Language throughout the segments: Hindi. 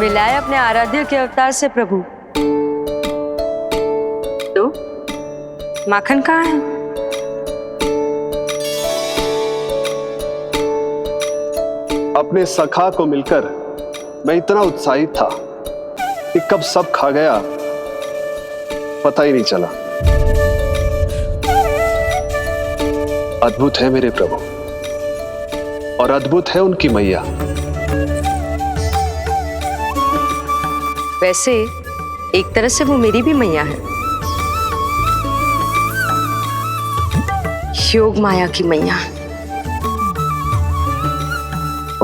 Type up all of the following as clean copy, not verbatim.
मिलाए अपने आराध्य के अवतार से प्रभु। तो माखन कहाँ है? अपने सखा को मिलकर मैं इतना उत्साहित था कि कब सब खा गया पता ही नहीं चला। अद्भुत है मेरे प्रभु और अद्भुत है उनकी मैया। वैसे एक तरह से वो मेरी भी मैया है, योग माया की मैया।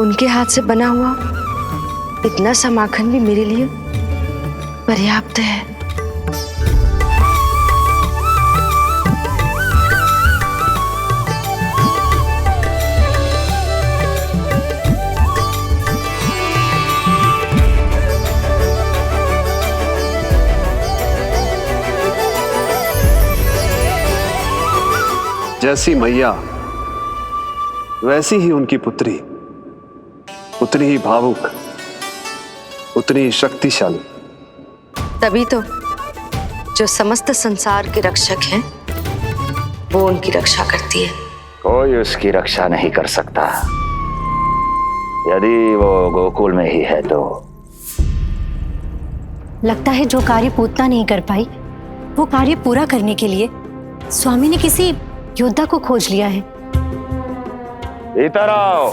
उनके हाथ से बना हुआ इतना सा माखन भी मेरे लिए पर्याप्त है। जैसी मैया वैसी ही उनकी पुत्री, उतनी ही भावुक, उतनी ही शक्तिशाली। तभी तो जो समस्त संसार के रक्षक हैं वो उनकी रक्षा करती है। कोई उसकी रक्षा नहीं कर सकता। यदि वो गोकुल में ही है तो। लगता है जो कार्य पूतना नहीं कर पाई वो कार्य पूरा करने के लिए स्वामी ने किसी योद्धा को खोज लिया है। इधर आओ।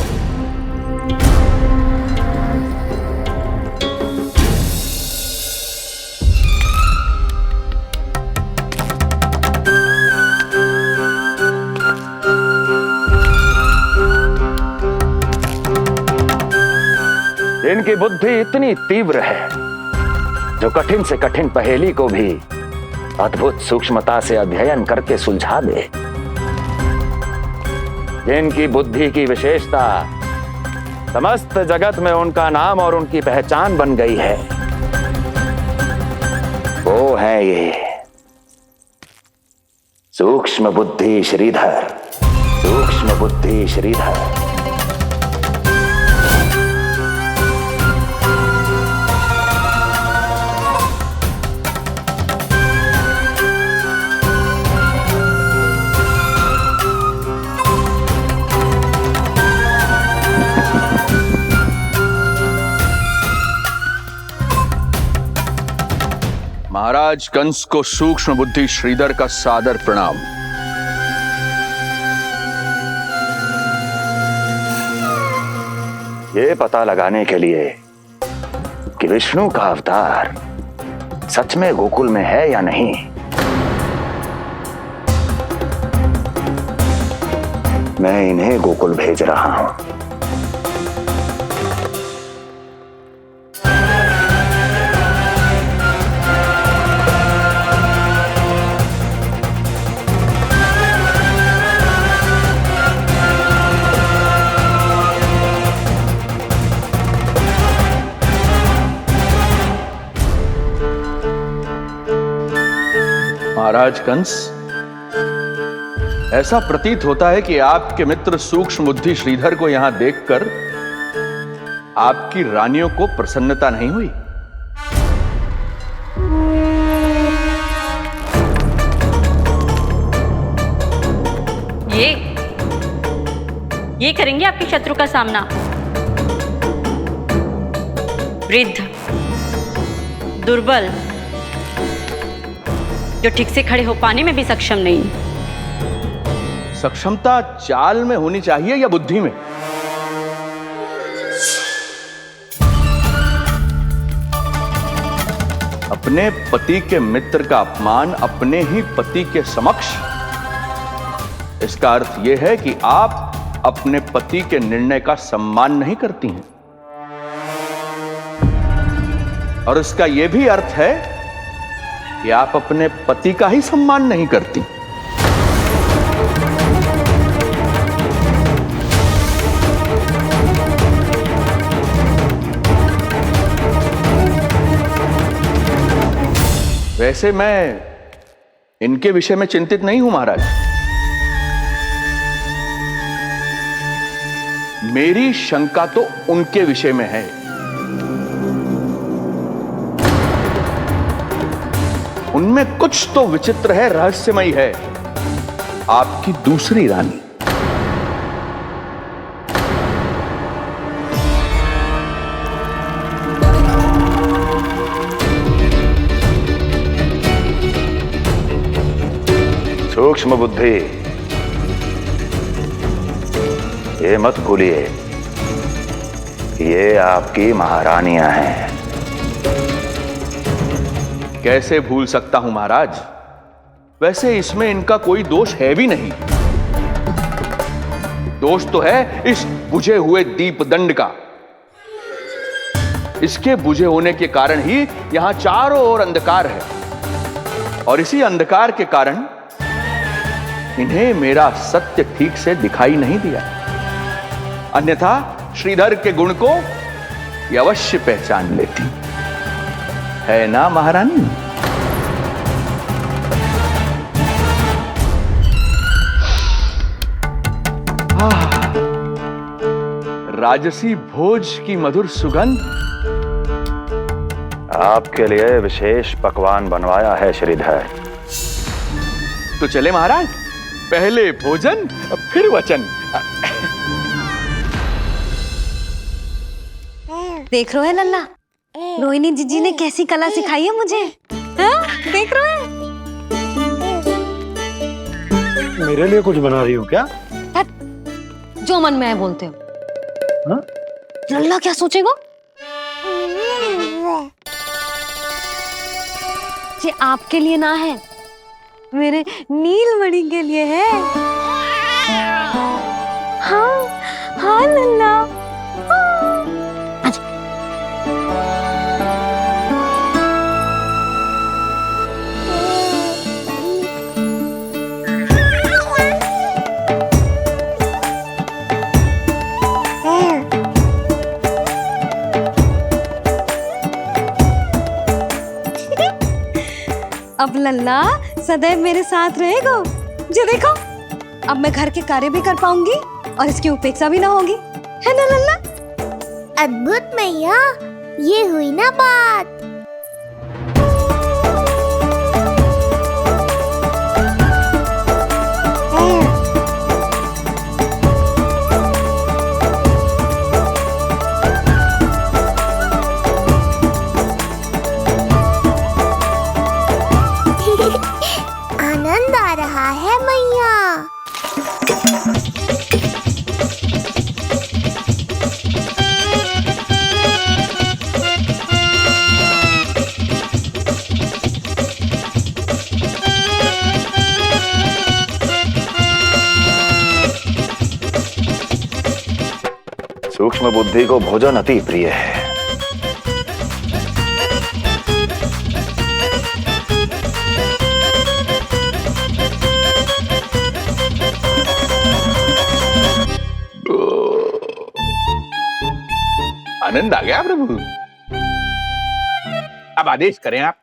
इनकी बुद्धि इतनी तीव्र है जो कठिन से कठिन पहेली को भी अद्भुत सूक्ष्मता से अध्ययन करके सुलझा दे। जिनकी बुद्धि की विशेषता समस्त जगत में उनका नाम और उनकी पहचान बन गई है, वो है ये सूक्ष्म बुद्धि श्रीधर। सूक्ष्म बुद्धि श्रीधर। महाराज कंस को सूक्ष्म बुद्धि श्रीधर का सादर प्रणाम। ये पता लगाने के लिए कि विष्णु का अवतार सच में गोकुल में है या नहीं, मैं इन्हें गोकुल भेज रहा हूं। महाराज कंस, ऐसा प्रतीत होता है कि आपके मित्र सूक्ष्म बुद्धि श्रीधर को यहां देखकर आपकी रानियों को प्रसन्नता नहीं हुई। ये करेंगे आपके शत्रु का सामना। वृद्ध, दुर्बल, जो ठीक से खड़े हो पाने में भी सक्षम नहीं। सक्षमता चाल में होनी चाहिए या बुद्धि में? अपने पति के मित्र का अपमान अपने ही पति के समक्ष, इसका अर्थ यह है कि आप अपने पति के निर्णय का सम्मान नहीं करती हैं। और इसका यह भी अर्थ है कि आप अपने पति का ही सम्मान नहीं करती। वैसे मैं इनके विषय में चिंतित नहीं हूं महाराज। मेरी शंका तो उनके विषय में है। उनमें कुछ तो विचित्र है, रहस्यमयी है। आपकी दूसरी रानी। सूक्ष्म बुद्धि, ये मत भूलिए ये आपकी महारानियां हैं। कैसे भूल सकता हूं महाराज? वैसे इसमें इनका कोई दोष है भी नहीं। दोष तो है इस बुझे हुए दीपदंड का। इसके बुझे होने के कारण ही यहां चारों ओर अंधकार है, और इसी अंधकार के कारण इन्हें मेरा सत्य ठीक से दिखाई नहीं दिया। अन्यथा श्रीधर के गुण को ये अवश्य पहचान लेती, है ना महारानी? राजसी भोज की मधुर सुगंध। आपके लिए विशेष पकवान बनवाया है श्रीधर। तो चले महाराज, पहले भोजन फिर वचन। देख रहे हो लल्ला, रोहिणी जीजी ने कैसी कला सिखाई है मुझे। हाँ? देख रहे हो? मेरे लिए कुछ बना रही हो क्या? जो मन में आए बोलते हो। हाँ? लल्ला क्या सोचेगा? ये आपके लिए ना है, मेरे नीलमणि के लिए है। हाँ हाँ लल्ला। अब लल्ला सदैव मेरे साथ रहेगा। जो देखो, अब मैं घर के कार्य भी कर पाऊंगी और इसकी उपेक्षा भी ना होगी, है ना लल्ला? अद्भुत मैया, ये हुई ना बात। आनंद आ रहा है मैया। सूक्ष्म बुद्धि को भोजन अति प्रिय है। आनंद आ गया प्रभु। अब आदेश करें आप।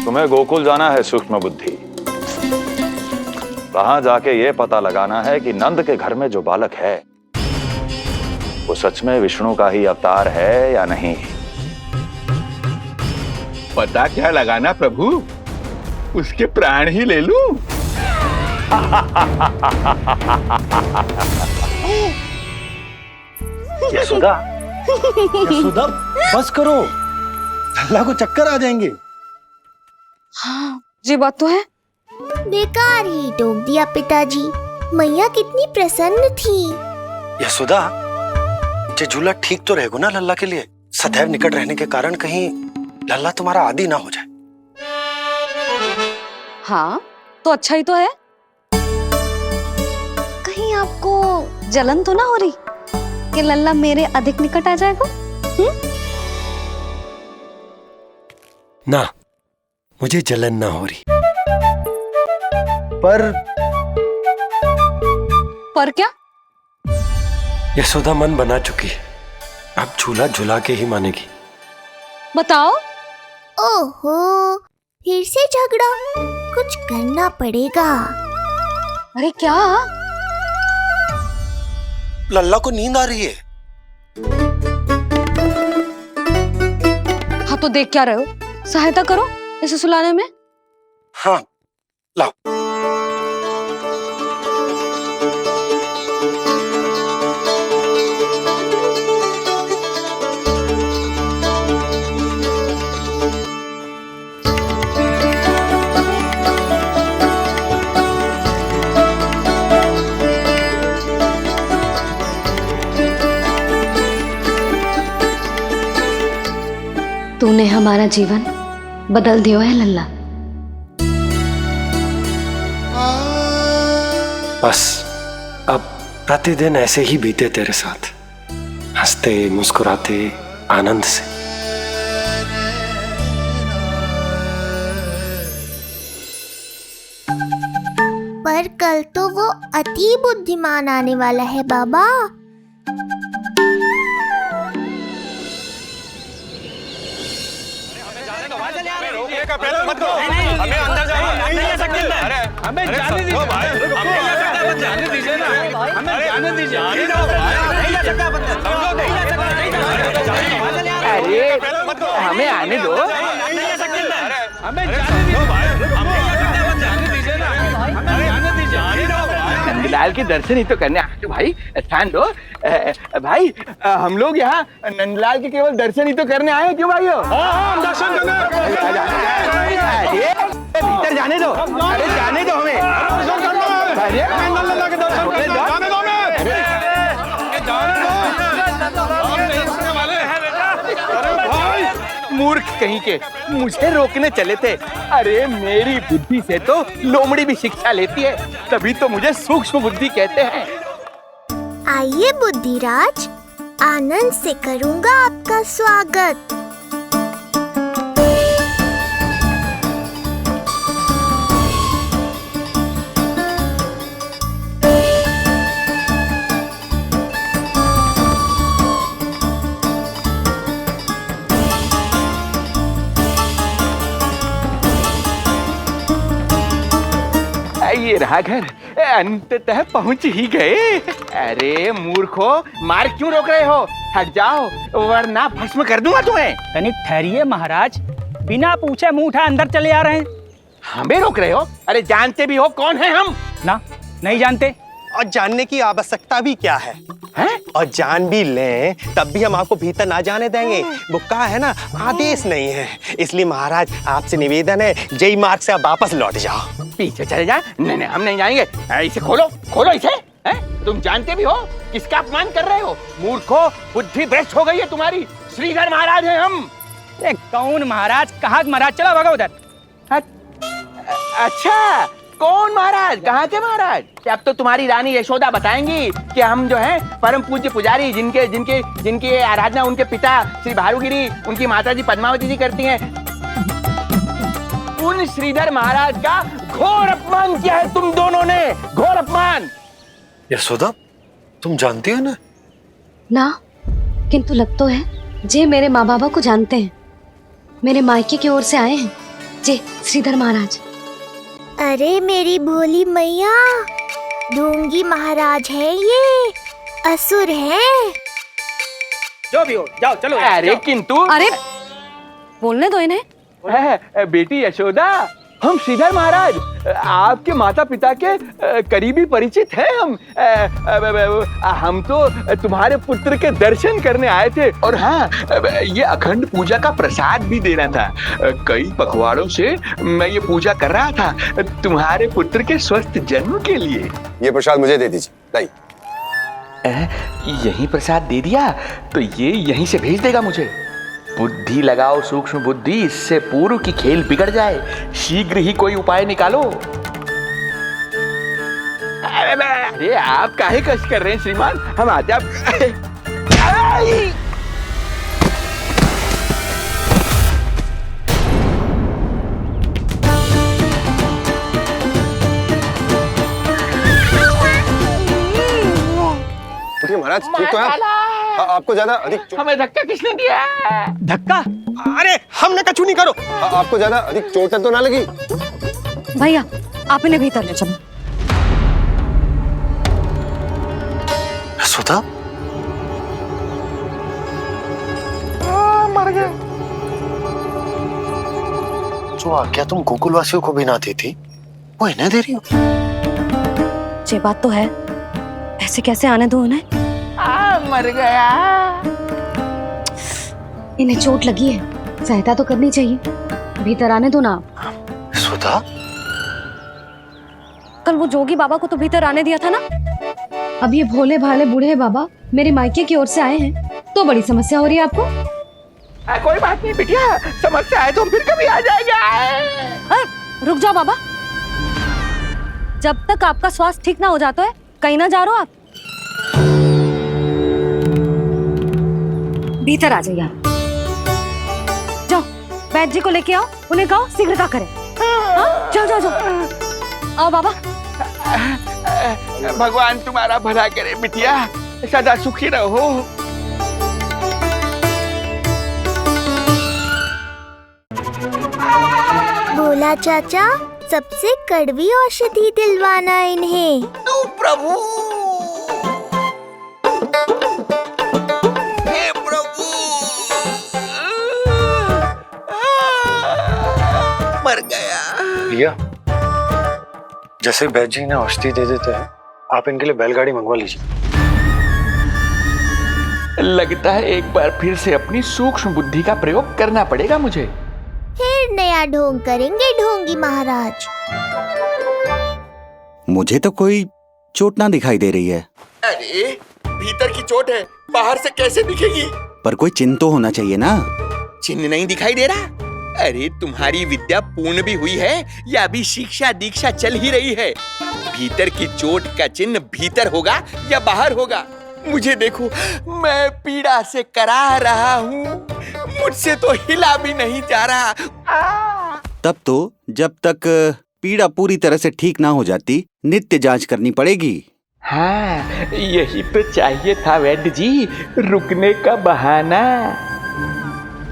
तुम्हें गोकुल जाना है सूक्ष्म बुद्धि। वहां जाके ये पता लगाना है कि नंद के घर में जो बालक है वो सच में विष्णु का ही अवतार है या नहीं। पता क्या लगाना प्रभु? उसके प्राण ही ले लूं। यशोदा, यशोदा बस करो, लल्ला को चक्कर आ जाएंगे। हाँ, ये बात तो है। बेकार ही टोक दिया पिताजी। मैया कितनी प्रसन्न थी। यशोदा, ये झूला ठीक तो रहेगा ना लल्ला के लिए? सदैव निकट रहने के कारण कहीं लल्ला तुम्हारा आदी ना हो जाए। हाँ, तो अच्छा ही तो है। कहीं आपको जलन तो ना हो रही कि लल्ला मेरे अधिक निकट आ जाएगा? ना, मुझे जलन ना हो रही। पर क्या? यशोदा मन बना चुकी है, अब झूला झूला के ही मानेगी। बताओ। ओहो, फिर से झगड़ा। कुछ करना पड़ेगा। अरे क्या? लल्ला को नींद आ रही है। हाँ तो देख क्या रहे हो? सहायता करो इसे सुलाने में। हाँ लाओ। तूने हमारा जीवन बदल दिया है लल्ला। बस अब प्रतिदिन ऐसे ही बीते तेरे साथ, हंसते मुस्कुराते आनंद से। पर कल तो वो अति बुद्धिमान आने वाला है बाबा। अरे हमें आने दो। नंदलाल के दर्शन ही तो करने आए भाई, स्थान दो। भाई हम लोग यहाँ नंदलाल के केवल दर्शन ही तो करने आए, क्यों भाई हो? दर्शन भीतर जाने दो। अरे जाने दो हमें। मूर्ख कहीं के, मुझे रोकने चले थे। अरे मेरी बुद्धि से तो लोमड़ी भी शिक्षा लेती है, तभी तो मुझे सूक्ष्म बुद्धि कहते हैं। आइए बुद्धिराज, आनंद से करूंगा आपका स्वागत। ये रहा घर, अंततः पहुंच ही गए। अरे मूर्खो, मार क्यों रोक रहे हो? हट जाओ वरना भस्म कर दूंगा तुम्हें। तनिक ठहरिए महाराज, बिना पूछे मुंह उठा अंदर चले आ रहे हैं। हमें रोक रहे हो? अरे जानते भी हो कौन है हम? ना, नहीं जानते। और जानने की आवश्यकता भी क्या है? हैं? और जान भी लें तब भी हम आपको भीतर ना जाने देंगे। वो कहा है ना, आदेश नहीं है। इसलिए महाराज आपसे निवेदन है, जय मार्ग से आप वापस लौट जाओ। पीछे चले जाए? नहीं हम नहीं जाएंगे। इसे खोलो, खोलो इसे। तुम जानते भी हो किसका अपमान कर रहे हो? मूर्खो, बुद्धि भ्रष्ट हो गई है तुम्हारी। श्रीधर महाराज हैं हम। कौन महाराज? कहाँ महाराज? चलो भगा उधर। अच्छा, कौन महाराज? कहाँ के महाराज? अब तो तुम्हारी रानी यशोदा बताएंगी कि हम जो हैं परम पूज्य पुजारी, जिनकी आराधना उनके पिता श्री भारुगिरी, उनकी माता जी पद्मावती जी करती हैं, उन श्रीधर महाराज का घोर अपमान किया है तुम दोनों ने। घोर अपमान। यशोदा, तुम जानती हो ना? ना, किंतु लग तो है जे मेरे माँ बाबा को जानते हैं। मेरे मायके की ओर से आए हैं जे श्रीधर महाराज। अरे मेरी भोली मैया, ढोंगी महाराज है ये, असुर है। जो भी हो, जाओ चलो। अरे किंतु, अरे बोलने दो इन्हें। बेटी यशोदा, हम श्रीधर महाराज आपके माता पिता के करीबी परिचित हैं। हम तो तुम्हारे पुत्र के दर्शन करने आए थे। और हाँ, ये अखंड पूजा का प्रसाद भी देना था। कई पखवाड़ों से मैं ये पूजा कर रहा था तुम्हारे पुत्र के स्वस्थ जन्म के लिए। ये प्रसाद मुझे दे दीजिए। नहीं, यही प्रसाद दे दिया तो ये यहीं से भेज देगा मुझे। बुद्धि लगाओ सूक्ष्म बुद्धि, इससे पूर्व की खेल बिगड़ जाए। शीघ्र ही कोई उपाय निकालो। अरे आप काहे कष्ट कर रहे हैं श्रीमान? हम आते आप। महाराज ठीक तो है? आपको ज्यादा अधिक हमें धक्का किसने दिया? धक्का? अरे हमने कछु नहीं करो। आपको ज्यादा अधिक चोट तो ना लगी? भैया आप इन्हें भीतर ले चलो। यशोदा, मर गए। जो आज्ञा तुम गोकुलवासियों को भी ना दी थी वो इन्हें दे रही हो? ये बात तो है, ऐसे कैसे आने दो उन्हें? मर गया। इन्हें चोट लगी है, सहायता तो करनी चाहिए, भीतर आने दो ना। सुधा, कल वो जोगी बाबा को तो भीतर आने दिया था ना। अब ये भोले भाले बूढ़े बाबा मेरे मायके की ओर से आए हैं तो बड़ी समस्या हो रही है आपको। कोई बात नहीं बिटिया, समस्या है तो फिर कभी आ जाएगा। रुक जाओ बाबा, जब तक आपका स्वास्थ्य ठीक ना हो जाता है कहीं ना जा रहे हो आप। भीतर आ जाइए आप। जाओ वैद्य जी को लेके आओ, उन्हें कहो शीघ्रता करें। हाँ? जाओ जाओ जाओ, आओ बाबा। भगवान तुम्हारा भला करे बिटिया, सदा सुखी रहो। भोला चाचा, सबसे कड़वी औषधि दिलवाना इन्हें। तू प्रभु, हे प्रभु, मर गया। भैया, जैसे वैद्य जी ने औषधि दे देते हैं, आप इनके लिए बैलगाड़ी मंगवा लीजिए। लगता है एक बार फिर से अपनी सूक्ष्म बुद्धि का प्रयोग करना पड़ेगा मुझे। फिर नया ढोंग करेंगे ढोंगी महाराज। मुझे तो कोई चोट ना दिखाई दे रही है। अरे भीतर की चोट है, बाहर से कैसे दिखेगी? पर कोई चिन्ह तो होना चाहिए ना। चिन्ह नहीं दिखाई दे रहा? अरे तुम्हारी विद्या पूर्ण भी हुई है या अभी शिक्षा दीक्षा चल ही रही है? भीतर की चोट का चिन्ह भीतर होगा या बाहर होगा? मुझे देखो, मैं पीड़ा से कराह रहा हूँ, मुझसे तो हिला भी नहीं जा रहा। तब तो जब तक पीड़ा पूरी तरह से ठीक ना हो जाती नित्य जांच करनी पड़ेगी। हाँ, यही तो चाहिए था वैद्य जी, रुकने का बहाना।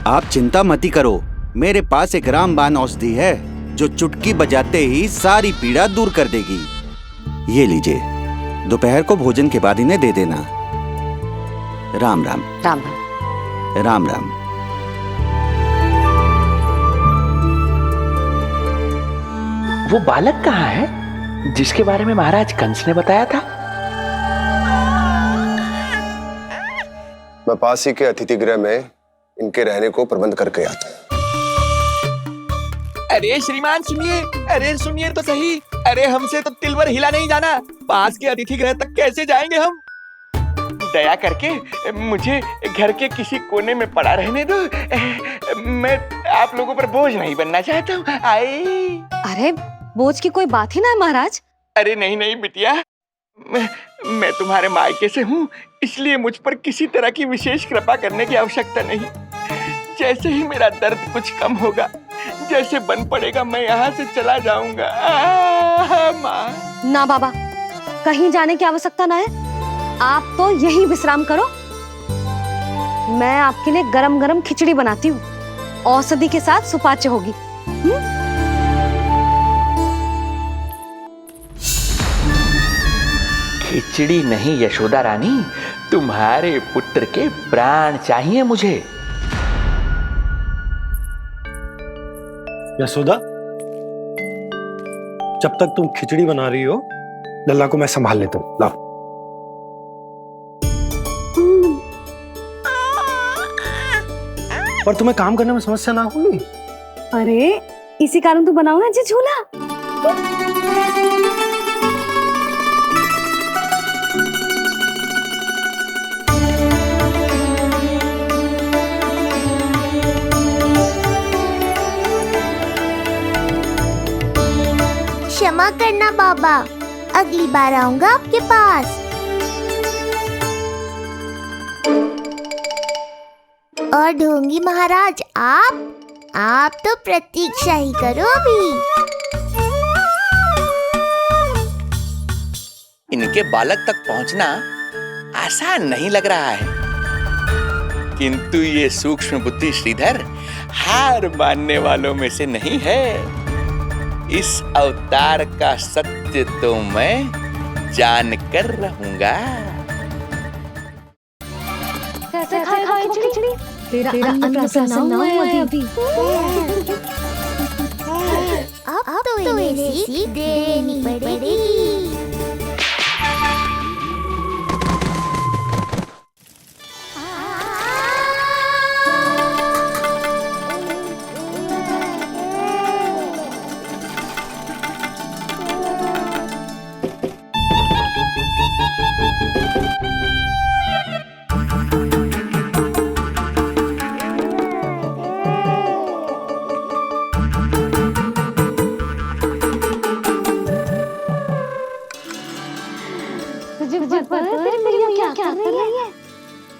आप चिंता मती करो, मेरे पास एक रामबाण औषधि है जो चुटकी बजाते ही सारी पीड़ा दूर कर देगी। ये लीजिए, दोपहर को भोजन के बाद इन्हें दे देना। राम राम। राम राम। राम राम। वो बालक कहाँ है जिसके बारे में महाराज कंस ने बताया था? मैं पास ही के अतिथि गृह में इनके रहने को प्रबंध करके आता हूँ। अरे श्रीमान सुनिए, अरे सुनिए तो सही, अरे हमसे तो तिलवर हिला नहीं जाना, पास के अतिथि गृह तक कैसे जाएंगे हम? दया करके मुझे घर के किसी कोने में पड़ा रहने दो, मैं आप लोगों पर बोझ नहीं बनना चाहता हूँ। अरे बोझ की कोई बात ही ना है महाराज। अरे नहीं नहीं बिटिया, मैं तुम्हारे मायके से हूँ, इसलिए मुझ पर किसी तरह की विशेष कृपा करने की आवश्यकता नहीं। जैसे ही मेरा दर्द कुछ कम होगा, जैसे बन पड़ेगा, मैं यहाँ से चला जाऊंगा। माँ। ना बाबा, कहीं जाने की आवश्यकता ना है, आप तो यही विश्राम करो। मैं आपके लिए गरम गरम खिचड़ी बनाती हूँ, औषधि के साथ सुपाच्य होगी। खिचड़ी नहीं यशोदा रानी, तुम्हारे पुत्र के प्राण चाहिए मुझे। यशोदा, जब तक तुम खिचड़ी बना रही हो, लल्ला को मैं संभाल लेता हूँ। लाओ। पर तुम्हें काम करने में समस्या ना होगी? अरे इसी कारण तो बनाओ ना जी झूला। क्षमा करना बाबा, अगली बार आऊंगा आपके पास। और ढोंगी महाराज, आप तो प्रतीक्षा ही करो अभी। इनके बालक तक पहुंचना आसान नहीं लग रहा है, किंतु ये सूक्ष्म बुद्धि श्रीधर हार मानने वालों में से नहीं है। इस अवतार का सत्य तो मैं जान कर रहूंगा। कैसे खाएगा खिचड़ी? तेरा अन्न प्रसन्न ना हुआ अभी। अब तो इन्हें सीख देनी पड़ेगी।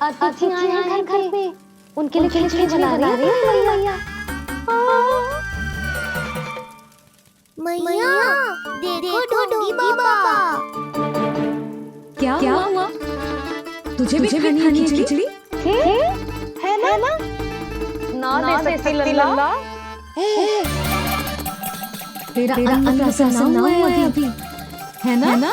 अतिथि आए हैं घर पे, उनके लिए खिचड़ी बना रही है मैया। मैया देखो ढोंगी बाबा। क्या हुआ? तुझे भी खानी है खिचड़ी? है ना? ना दे सकती लल्ला। तेरा अन्नप्राशन ना हुआ है अभी, है ना?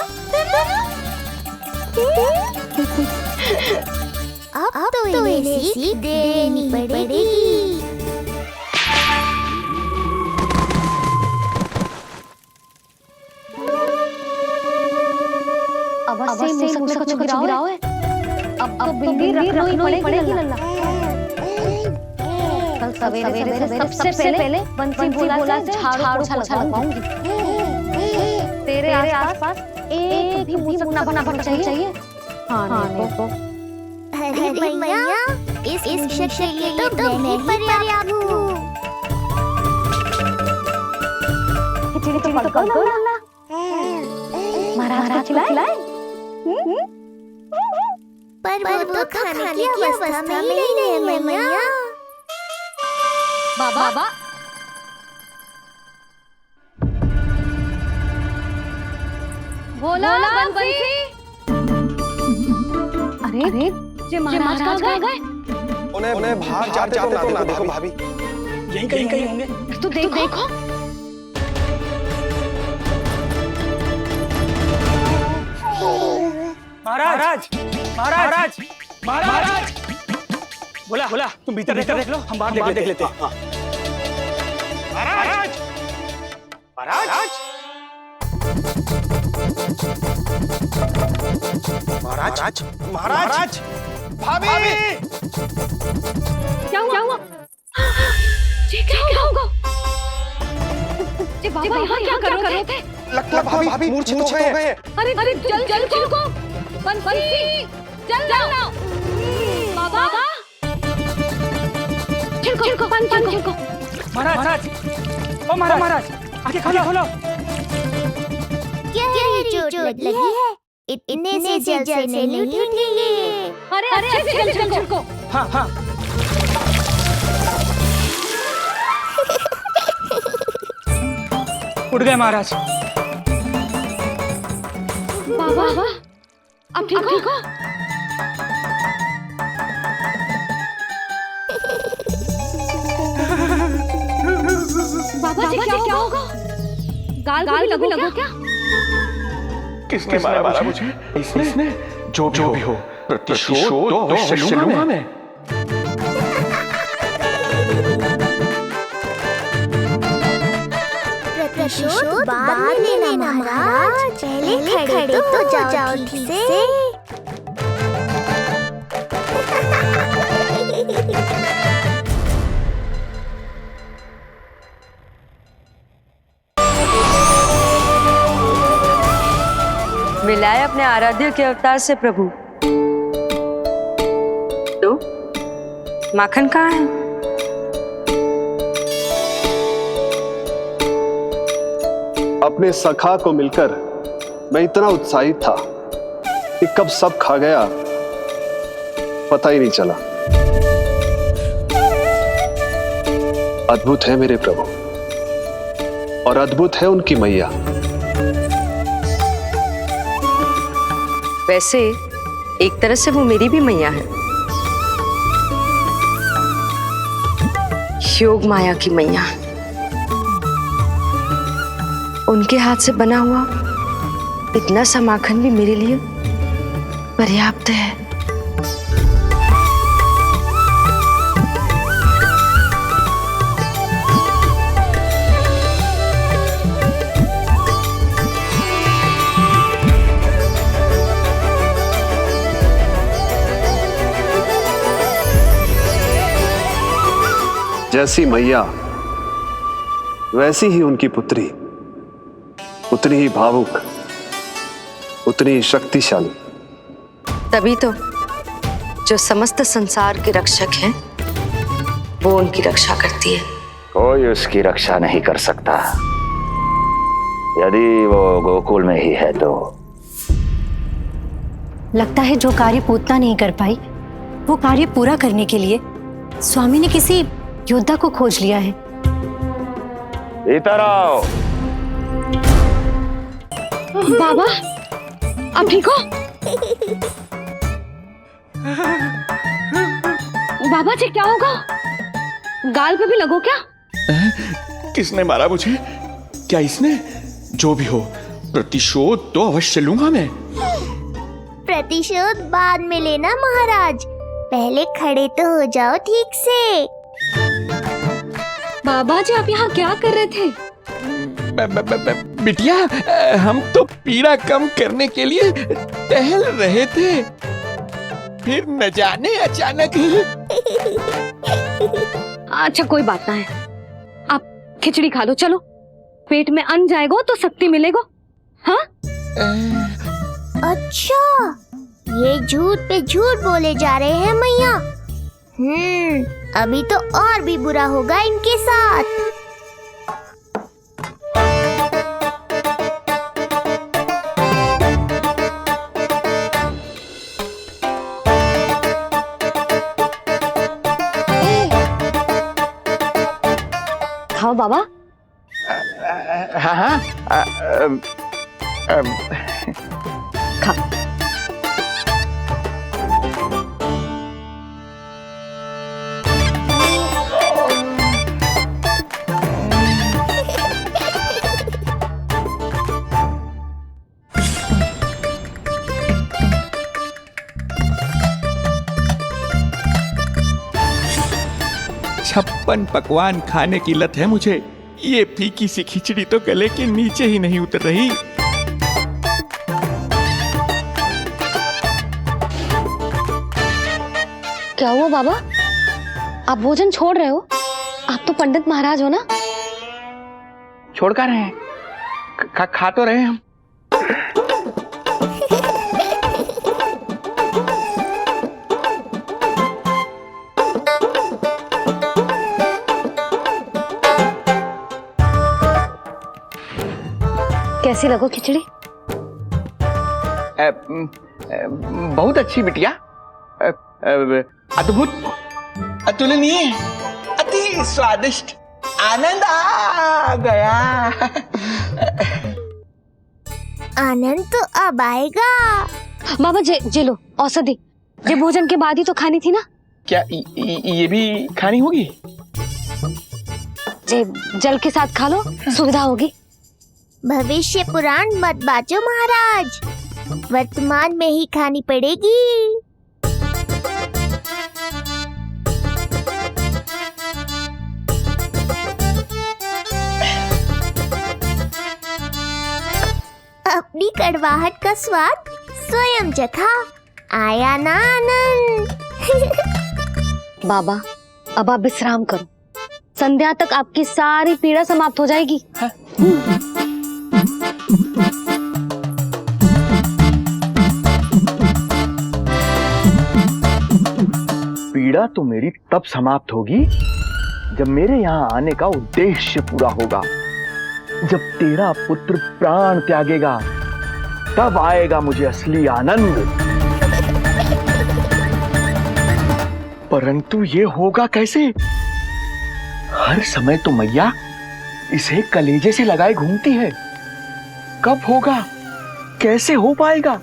अब तो इन्हें सीख देनी पड़ेगी। अवश्य मुसक में कुछ गिराओ है। अब तो बिल्ली रखनी ही पड़ेगी लल्ला। कल सवेरे सबसे पहले बंसी बोला झाड़ू पोछा लगाऊंगी। तेरे आसपास एक भी मुसक ना बनना चाहिए। हाँ देखो। अरे मैया, इस शिक्षक के लिए तो मैं ही पर्याप्त हूँ। खिचड़ी तो पका लो लल्ला। महाराज को खिलाए? पर वो तो खाने की अवस्था में ही नहीं है मैया। बाबा बोला बंसी। अरे जे महाराज कहाँ गए? उन्हें बाहर जाते तो ना देखो भाभी। यहीं कहीं होंगे। तू देखो। महाराज बोला तुम भीतर देख लो, हम बाहर देख लेते हैं। महाराज भाभी। क्या हुआ? क्या होगा? बाबा यहाँ क्या कर रहे थे? लगता भाभी मूर्छित हो गए। अरे जल को बंसी चल जाओ। बाबा छिड़को। महाराज आगे खोलो। क्या ये चोट लगी है? इतने से जल से नहीं उठेंगे। अरे अच्छे से छिड़को। हाँ। उठ गए महाराज। बाबा अब ठीक हो? बाबा जी क्या होगा? गाल भी लगो क्या? किसके मारा मुझे? इसने जो भी हो प्रतिशोध तो अवश्य लूंगा मैं। प्रतिशोध बाद में लेना महाराज। पहले खड़े तो जाओ ठीक से। मिलाए अपने आराध्य के अवतार से प्रभु। तो माखन कहाँ है? अपने सखा को मिलकर मैं इतना उत्साहित था कि कब सब खा गया पता ही नहीं चला। अद्भुत है मेरे प्रभु और अद्भुत है उनकी मैया। वैसे एक तरह से वो मेरी भी मैया है, योग माया की मैया। उनके हाथ से बना हुआ इतना सा माखन भी मेरे लिए पर्याप्त है। जैसी मैया वैसी ही उनकी पुत्री, उतनी ही भावुक, उतनी ही शक्तिशाली। तभी तो जो समस्त संसार के रक्षक हैं वो उनकी रक्षा करती है। कोई उसकी रक्षा नहीं कर सकता। यदि वो गोकुल में ही है तो। लगता है जो कार्य पूतना नहीं कर पाई वो कार्य पूरा करने के लिए स्वामी ने किसी योद्धा को खोज लिया है। इधर आओ। बाबा आप ठीक हो? बाबा जी क्या होगा? गाल पे भी लगो क्या? किसने मारा मुझे? क्या इसने? जो भी हो, प्रतिशोध तो अवश्य लूंगा मैं। प्रतिशोध बाद में लेना महाराज, पहले खड़े तो हो जाओ ठीक से। बाबा जी आप यहाँ क्या कर रहे थे? बिटिया, हम तो पीड़ा कम करने के लिए टहल रहे थे, फिर न जाने अचानक। अच्छा कोई बात ना है, आप खिचड़ी खा लो। चलो, पेट में अन्न जाएगा तो शक्ति मिलेगा। हाँ? अच्छा, ये झूठ पे झूठ बोले जा रहे हैं मैया। अभी तो और भी बुरा होगा इनके साथ। खाओ बाबा। हाँ, खा। छप्पन पकवान खाने की लत है मुझे। ये फीकी सी खिचड़ी तो गले के नीचे ही नहीं उतर रही। क्या हुआ बाबा? आप भोजन छोड़ रहे हो? आप तो पंडित महाराज हो ना? छोड़ कर रहे हैं? खा तो रहे हैं हम। कैसी लगो खिचड़ी? बहुत अच्छी बिटिया, अद्भुत, अतुलनीय, अति स्वादिष्ट, आनंद आ गया। आनंद तो अब आएगा। बाबा जे लो औषधि, ये भोजन के बाद ही तो खानी थी ना? क्या ये भी खानी होगी? जे जल के साथ खा लो, सुविधा होगी। भविष्य पुराण मत बाचो महाराज, वर्तमान में ही खानी पड़ेगी। अपनी कड़वाहट का स्वाद स्वयं चखा, आया ना आनंद। बाबा अब आप विश्राम करो, संध्या तक आपकी सारी पीड़ा समाप्त हो जाएगी। पीड़ा तो मेरी तब समाप्त होगी जब मेरे यहाँ आने का उद्देश्य पूरा होगा। जब तेरा पुत्र प्राण त्यागेगा तब आएगा मुझे असली आनंद। परंतु ये होगा कैसे? हर समय तो मैया इसे कलेजे से लगाए घूमती है। कब होगा? कैसे हो पाएगा?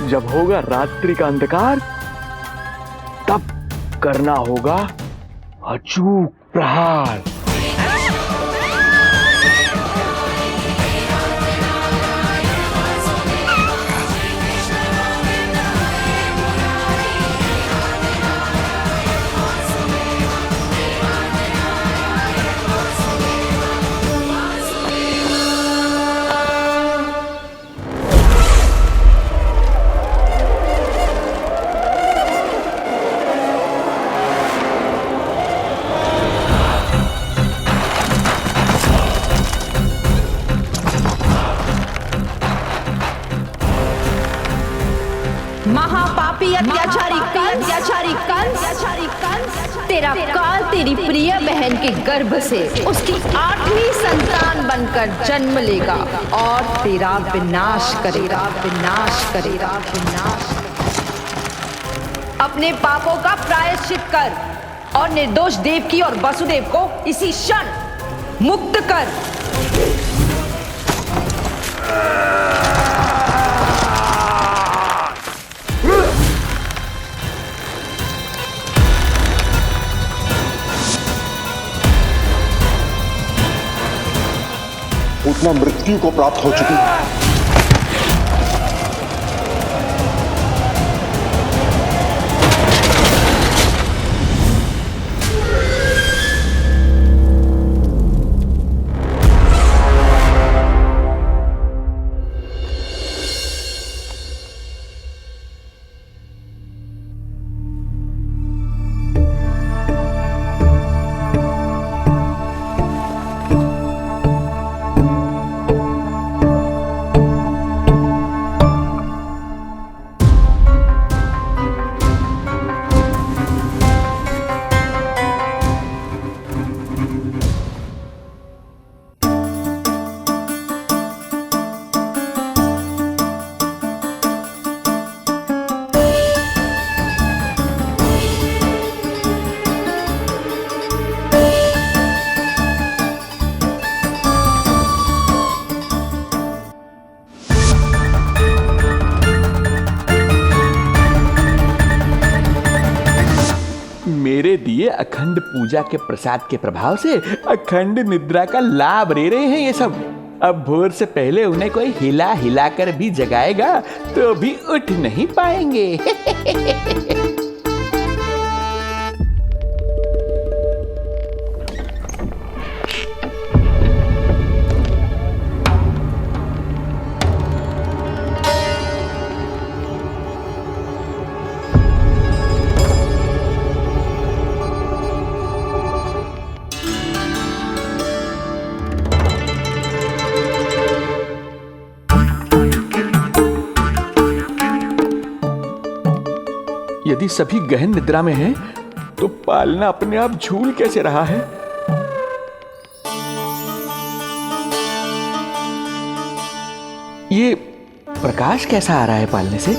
जब होगा रात्रि का अंधकार तब करना होगा अचूक प्रहार। पापी अत्याचारी कंस, तेरा काल तेरी प्रिय बहन के गर्भ से उसकी 8वीं संतान बनकर जन्म लेगा और तेरा विनाश करेगा। अपने पापों का प्रायश्चित कर और निर्दोष देवकी और वसुदेव को इसी क्षण मुक्त कर। पूतना मृत्यु को प्राप्त हो चुकी है। मेरे दिए अखंड पूजा के प्रसाद के प्रभाव से अखंड निद्रा का लाभ ले रहे हैं ये सब। अब भोर से पहले उन्हें कोई हिला हिला कर भी जगाएगा तो भी उठ नहीं पाएंगे। यदि सभी गहन निद्रा में हैं, तो पालना अपने आप झूल कैसे रहा है? ये प्रकाश कैसा आ रहा है पालने से?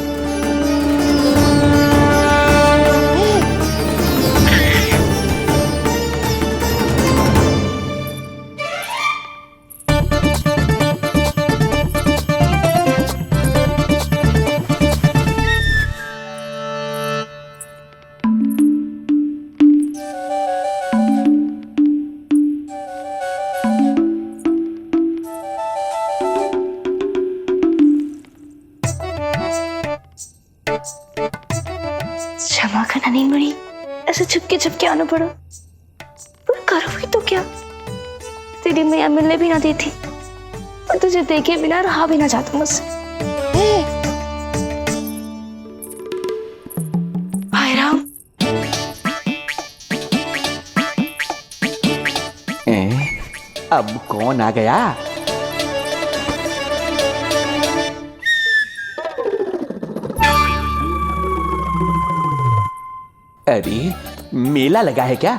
क्षमा करना नहीं मुड़ी, ऐसे छुपके आना पड़ा। पर करो भी तो क्या, तेरी मैया मिलने भी ना देती और तुझे देखे बिना रहा भी ना जाता मुझसे। भाई राम, अब कौन आ गया? अरे मेला लगा है क्या?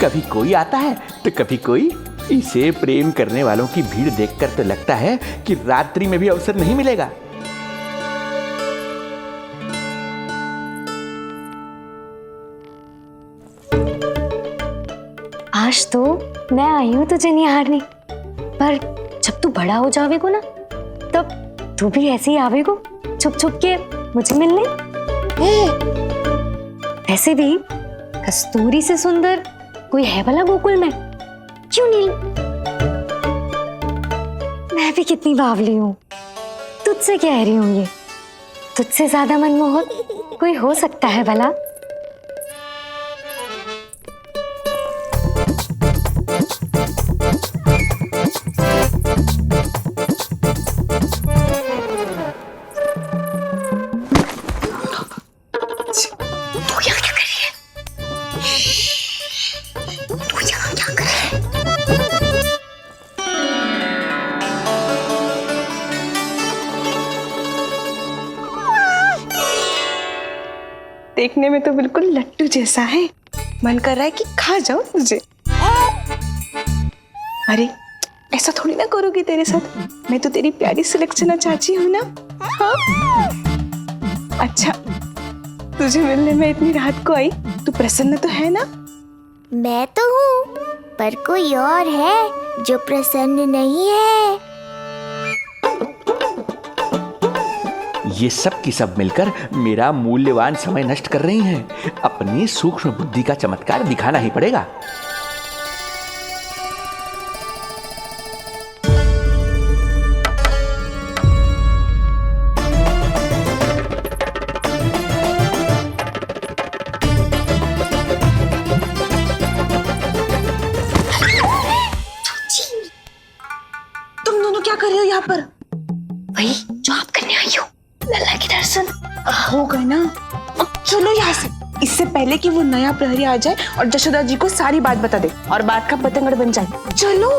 कभी कोई आता है तो कभी कोई। इसे प्रेम करने वालों की भीड़ देखकर तो लगता है कि रात्रि में भी अवसर नहीं मिलेगा। आज तो मैं आई हूँ तुझे निहारने, पर जब तू बड़ा हो जावेगो ना, तब तू भी ऐसे ही आवेगो छुप छुप के मुझे मिलने। ऐसे भी कस्तूरी से सुंदर कोई है भला गोकुल में? क्यों नहीं? मैं भी कितनी बावली हूँ, तुझसे कह रही हूँ। ये तुझसे ज्यादा मनमोहक कोई हो सकता है भला? देखने में तो बिल्कुल लट्टू जैसा है, मन कर रहा है कि खा जाओ तुझे। अरे ऐसा थोड़ी ना करोगी तेरे साथ, मैं तो तेरी प्यारी सुलक्षणा चाची हूँ ना। हाँ? अच्छा, तुझे मिलने में इतनी रात को आई, तू प्रसन्न तो है ना? मैं तो हूँ, पर कोई और है जो प्रसन्न नहीं है। ये सब की सब मिलकर मेरा मूल्यवान समय नष्ट कर रही हैं। अपनी सूक्ष्म बुद्धि का चमत्कार दिखाना ही पड़ेगा। तुम दोनों क्या कर रहे हो यहाँ पर? वही जो आप करने आई हो, लल्ला के दर्शन। हो गए ना, अब चलो यहाँ से, इससे पहले कि वो नया प्रहरी आ जाए और जशोदा जी को सारी बात बता दे और बात का पतंगड़ बन जाए। चलो।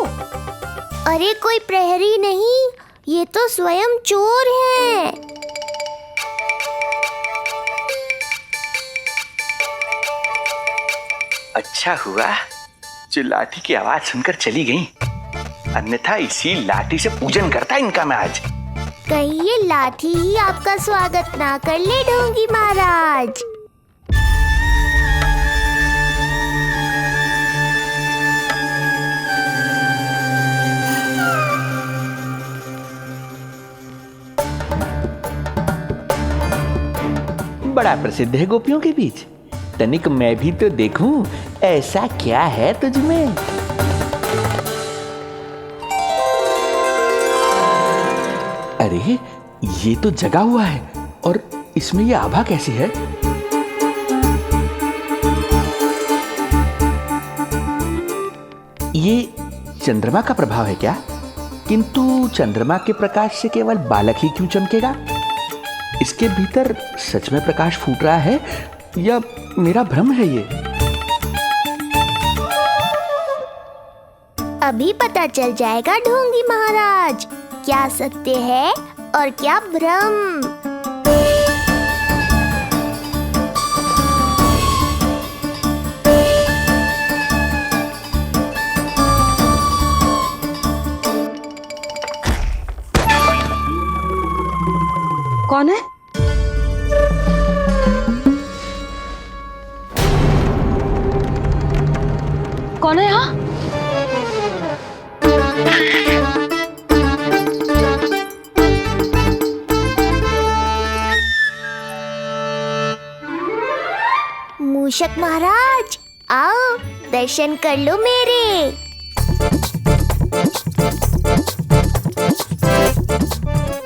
अरे कोई प्रहरी नहीं, ये तो स्वयं चोर है। अच्छा हुआ जो लाठी की आवाज सुनकर चली गई, अन्यथा इसी लाठी से पूजन करता इनका मैं आज। कहीं ये लाठी ही आपका स्वागत ना कर ले ढोंगी महाराज। बड़ा प्रसिद्ध है गोपियों के बीच, तनिक मैं भी तो देखूं ऐसा क्या है तुझमें। अरे ये तो जगा हुआ है और इसमें ये आभा कैसी है? ये चंद्रमा का प्रभाव है क्या? किंतु चंद्रमा के प्रकाश से केवल बालक ही क्यों चमकेगा? इसके भीतर सच में प्रकाश फूट रहा है या मेरा भ्रम है ये? अभी पता चल जाएगा ढोंगी महाराज, क्या सत्य है और क्या भ्रम। कौन है? कौन है यहाँ? मूषक महाराज आओ, दर्शन कर लो मेरे।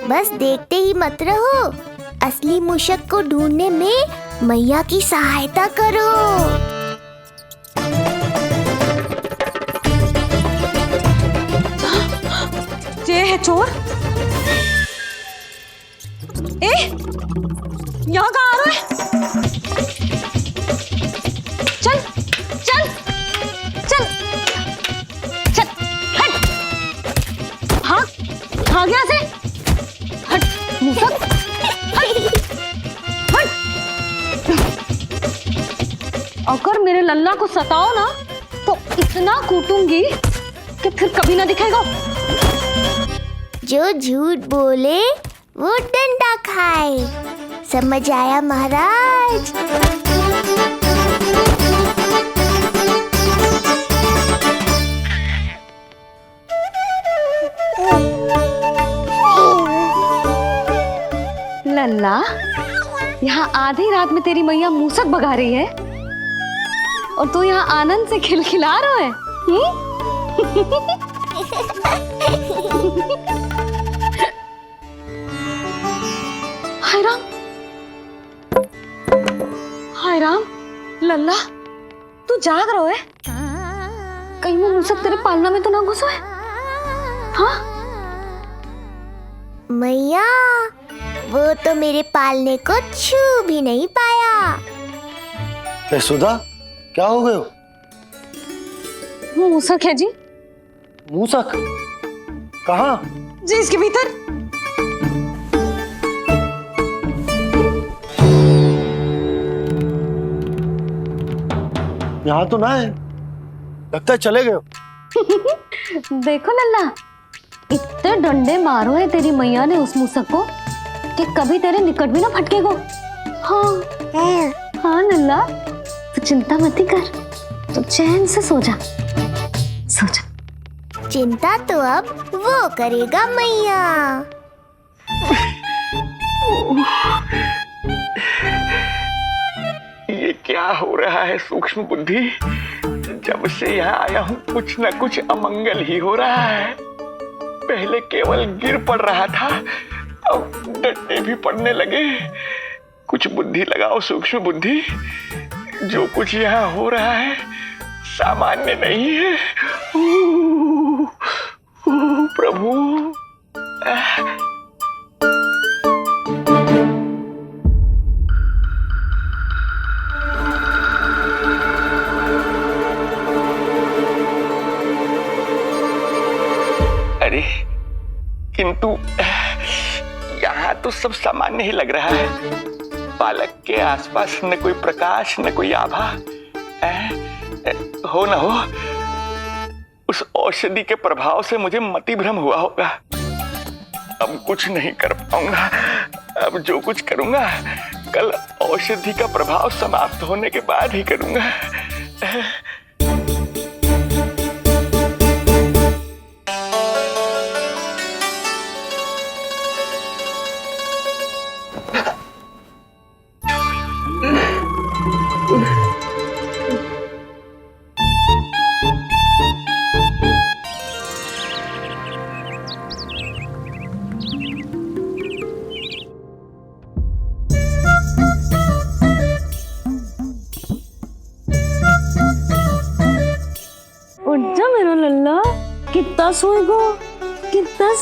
बस देखते ही मत रहो, असली मूषक को ढूंढने में मैया की सहायता करो। ये है चोर। ए, यहाँ कहाँ आ रहा है? चल चल चल चल, हट। हाँ, भाग यहाँ से। हट मूसक, हट हट। अगर मेरे लल्ला को सताओ ना तो इतना कूटूंगी कि फिर कभी ना दिखेगा। जो झूठ बोले वो डंडा खाए, समझ आया महाराज? लल्ला, यहाँ आधी रात में तेरी मैया मूसक भगा रही है और तू यहाँ आनंद से खिलखिला रहा है। हाय राम, हाय राम, लल्ला तू जाग रहा है? कहीं वो मूसक तेरे पालना में तो ना घुसो है? हाँ मैया, वो तो मेरे पालने को छू भी नहीं पाया। सुधा, क्या हो गए? वो मूसक है जी। मूसक? कहाँ? जी इसके भीतर। यहाँ तो ना है, लगता है चले गए। देखो लल्ला, इतने डंडे मारो है तेरी मैया ने उस मूसक को कि कभी तेरे निकट भी ना फटकेगो। हाँ हाँ लल्ला, तू चिंता मत ही कर, तू चैन से सो जा, सो जा। चिंता तो अब वो करेगा मैया। ये क्या हो रहा है सूक्ष्म बुद्धि? जब से यहाँ आया हूँ कुछ न कुछ अमंगल ही हो रहा है। पहले केवल गिर पड़ रहा था, अब डंडे भी पड़ने लगे। कुछ बुद्धि लगाओ सूक्ष्म बुद्धि, जो कुछ यहाँ हो रहा है सामान्य नहीं है। प्रभु, अरे किंतु यहाँ तो सब सामान्य ही लग रहा है। बालक के आसपास न कोई प्रकाश न कोई आभा। हो न हो उस औषधि के प्रभाव से मुझे मति भ्रम हुआ होगा। अब कुछ नहीं कर पाऊंगा। अब जो कुछ करूंगा कल औषधि का प्रभाव समाप्त होने के बाद ही करूंगा। उठ जा मेरा लल्ला, कितना सोएगो लल्ला, कितना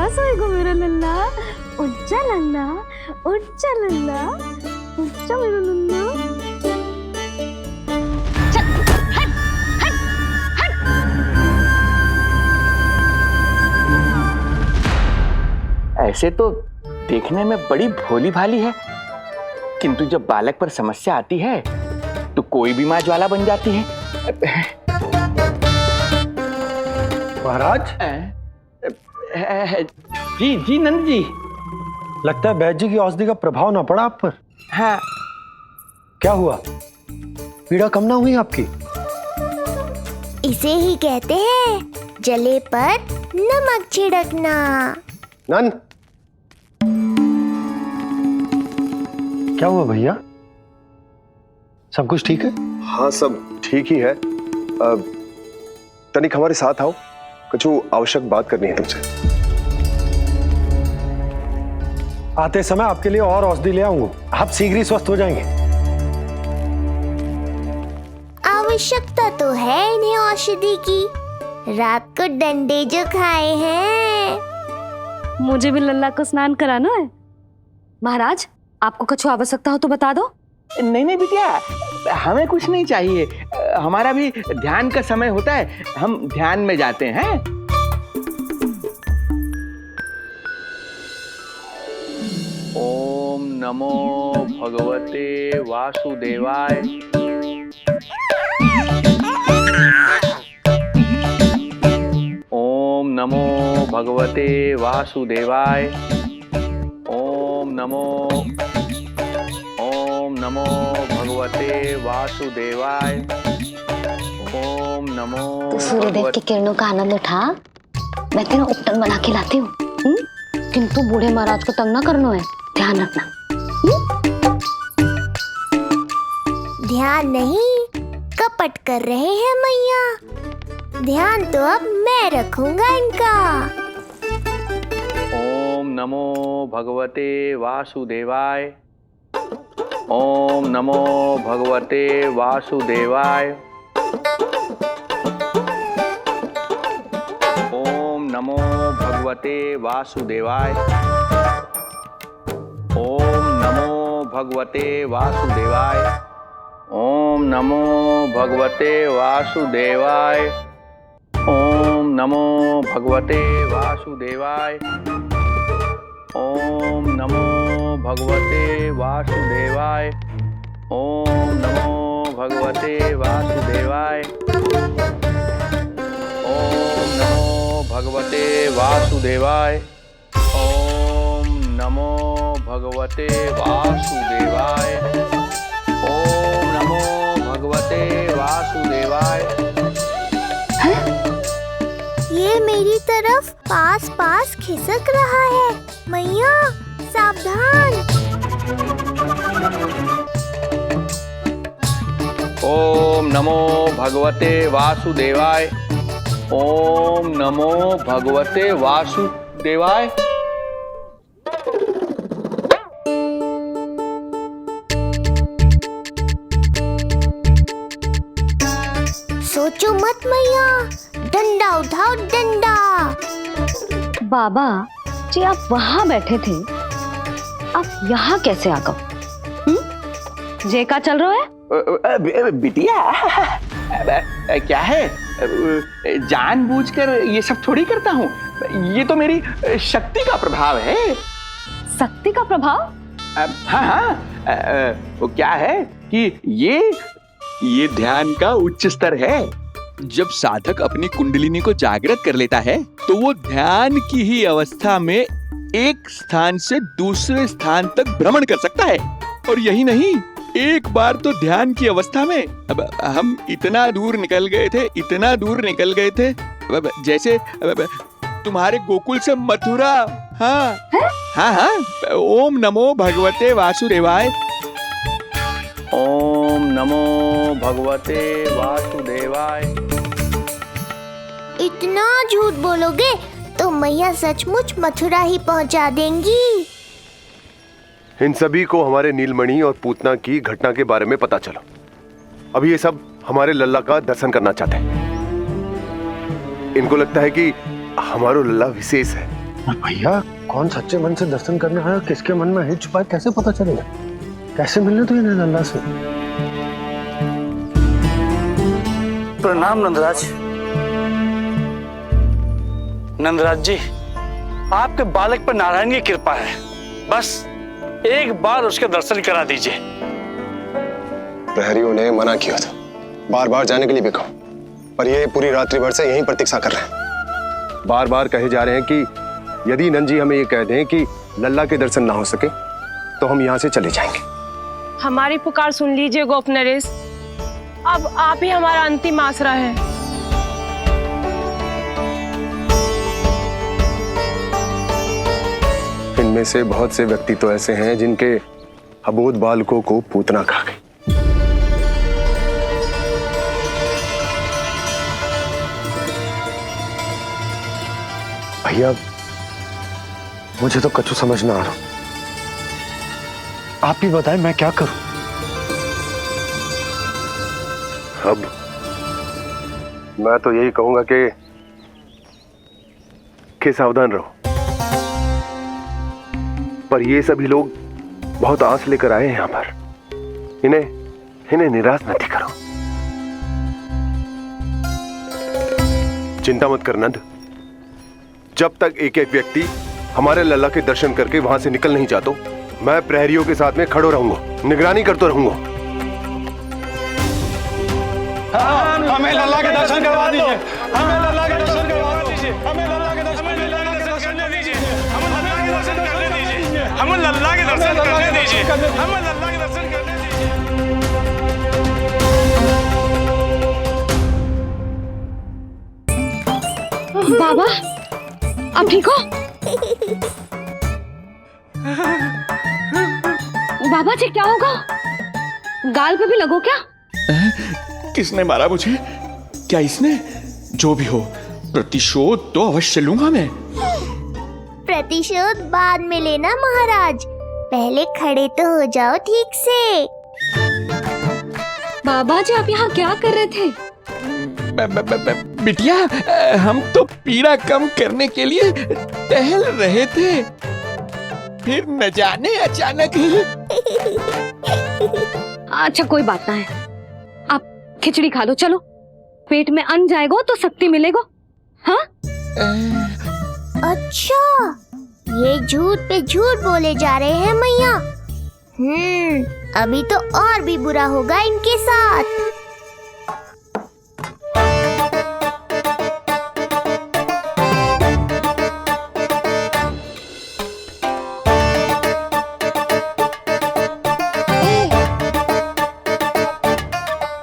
सोएगो मेरा लल्ला। उठ जा लल्ला, उठ जा लल्ला, उठ जा मेरा लल्ला। चल हट हट हट। ऐसे तो देखने में बड़ी भोली भाली है, किंतु जब बालक पर समस्या आती है तो कोई भी माँ ज्वाला बन जाती है। महाराज। जी जी नंद जी। लगता है वैद्य जी की औषधि का प्रभाव ना पड़ा आप पर। हाँ। क्या हुआ, पीड़ा कम ना हुई आपकी? इसे ही कहते हैं जले पर नमक छिड़कना। नंद, क्या हुआ भैया, सब कुछ ठीक है? हाँ सब ठीक ही है। तनिक हमारे साथ आओ, कुछ आवश्यक बात करनी है तुमसे। आते समय आपके लिए और औषधि ले आऊंगा, आप शीघ्र ही स्वस्थ हो जाएंगे। आवश्यकता तो है इन्हें औषधि की, रात को डंडे जो खाए हैं। मुझे भी लल्ला को स्नान कराना है। महाराज, आपको कुछ आवश्यकता हो तो बता दो। नहीं नहीं बिटिया, हमें कुछ नहीं चाहिए। हमारा भी ध्यान का समय होता है, हम ध्यान में जाते हैं। ओम नमो भगवते वासुदेवाय। ओम नमो भगवते वासुदेवाय। ओम नमो भगवते वासुदेवाय। ओम नमो। तो सूर्यदेव की किरणों का आनंद उठा, मैं तेरा उपटन बना के लाती हूँ। किंतु बूढ़े महाराज को तंग ना करना है, ध्यान रखना। ध्यान नहीं, कपट कर रहे हैं मैया। ध्यान तो अब मैं रखूंगा इनका। ओम नमो भगवते वासुदेवाय। ओम नमो भगवते वासुदेवाय। ओम नमो भगवते वासुदेवाय। ओम नमो भगवते वासुदेवाय। ओम नमो भगवते वासुदेवाय। ओम नमो भगवते वासुदेवाय। ओम नमो भगवते वासुदेवाय। ओम नमो भगवते वासुदेवाय। ओम नमो भगवते वासुदेवाय। ओम नमो भगवते वासुदेवाय। ओम नमो भगवते वासुदेवाय। ये मेरी तरफ पास पास खिसक रहा है। मैया सावधान। ओम नमो भगवते वासुदेवाय। ओम नमो भगवते वासुदेवाय। सोचो मत मैया, डंडा उठाओ डंडा। बाबा जी आप वहां बैठे थे, आप यहाँ कैसे आ गए? जे का चल रहा है? बिटिया क्या है, जानबूझकर ये सब थोड़ी करता हूँ। ये तो मेरी शक्ति का प्रभाव है। शक्ति का प्रभाव? हाँ हाँ, वो क्या है कि ये ध्यान का उच्च स्तर है। जब साधक अपनी कुंडलिनी को जागृत कर लेता है तो वो ध्यान की ही अवस्था में एक स्थान से दूसरे स्थान तक भ्रमण कर सकता है। और यही नहीं, एक बार तो ध्यान की अवस्था में अब हम इतना दूर निकल गए थे जैसे तुम्हारे गोकुल से मथुरा। हाँ हाँ हाँ। ओम नमो भगवते वासुदेवाय। ओम नमो भगवते वासुदेवाय। इतना झूठ बोलोगे तो मैया सचमुच मथुरा ही पहुंचा देंगी। इन सभी को हमारे नीलमणि और पूतना की घटना के बारे में पता चला। अब ये सब हमारे लल्ला का दर्शन करना चाहते हैं। इनको लगता है कि हमारा लल्ला विशेष है। भैया कौन सच्चे मन से दर्शन करने आया, किसके मन में है छुपा, कैसे पता चलेगा? कैसे मिलने तो इन्हें लल्ला से? प्रणाम नंदराज। नंदराज जी, आपके बालक पर नारायण की कृपा है। बस एक बार उसके दर्शन करा दीजिए। प्रहरियों ने मना किया था, बार बार जाने के लिए भी कहा, पर ये पूरी रात्रि भर से यहीं प्रतीक्षा कर रहे हैं। बार बार कहे जा रहे हैं कि यदि नंजी हमें ये कह दें कि लल्ला के दर्शन ना हो सके तो हम यहाँ से चले जाएंगे। हमारी पुकार सुन लीजिए गोप नरेश, अब आप ही हमारा अंतिम आसरा है। इनमें से बहुत से व्यक्ति तो ऐसे हैं जिनके अबोध बालकों को पूतना खा गई। भैया मुझे तो कछु समझ ना आ रहा, आप ही बताएं मैं क्या करूं? अब मैं तो यही कहूंगा कि सावधान रहो। पर ये सभी लोग बहुत आस लेकर आए हैं यहाँ पर, इन्हें निराश मत करो। चिंता मत कर नंद, जब तक एक एक व्यक्ति हमारे लल्ला के दर्शन करके वहां से निकल नहीं जाता, मैं प्रहरियों के साथ में खड़ो रहूंगा, निगरानी करता रहूंगा। हमें लल्ला के दर्शन करवा दीजिए, हमें लल्ला के दर्शन करवा दीजिए, हमें लल्ला के दर्शन करने दीजिए, हमें लल्ला के दर्शन करने दीजिए, हमें लल्ला के दर्शन करने दीजिए, हमें लल्ला के दर्शन करने दीजिए। बाबा आप ठीक हो? बाबा जी क्या होगा? गाल पे भी लगो क्या? किसने मारा मुझे? क्या इसने? जो भी हो, प्रतिशोध तो अवश्य लूंगा मैं। प्रतिशोध बाद में लेना महाराज, पहले खड़े तो हो जाओ ठीक से। बाबा जी आप यहाँ क्या कर रहे थे? बिटिया, हम तो पीड़ा कम करने के लिए टहल रहे थे, फिर न जाने अचानक ही। अच्छा कोई बात ना है, आप खिचड़ी खा लो, चलो पेट में अन्न जाएगा तो शक्ति मिलेगा। हाँ अच्छा ये झूठ पे झूठ बोले जा रहे हैं मैया। अभी तो और भी बुरा होगा इनके साथ।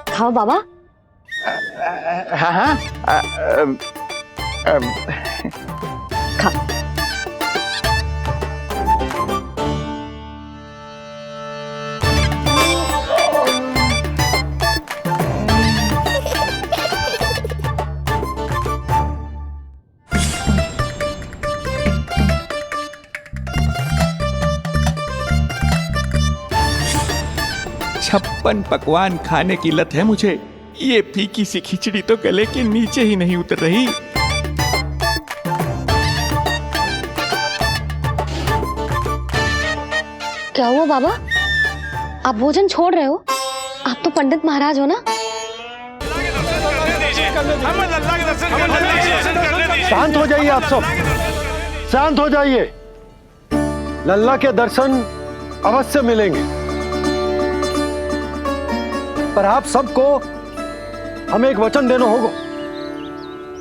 खाओ बाबा। हाँ खा। छप्पन पकवान खाने की लत है मुझे। ये फीकी सी खिचड़ी तो गले के नीचे ही नहीं उतर रही। क्या हुआ बाबा, आप भोजन छोड़ रहे हो? आप तो पंडित महाराज हो ना। शांत हो जाइए आप सब, शांत हो जाइए। लल्ला के दर्शन अवश्य मिलेंगे, पर आप सबको हमें एक वचन देना होगा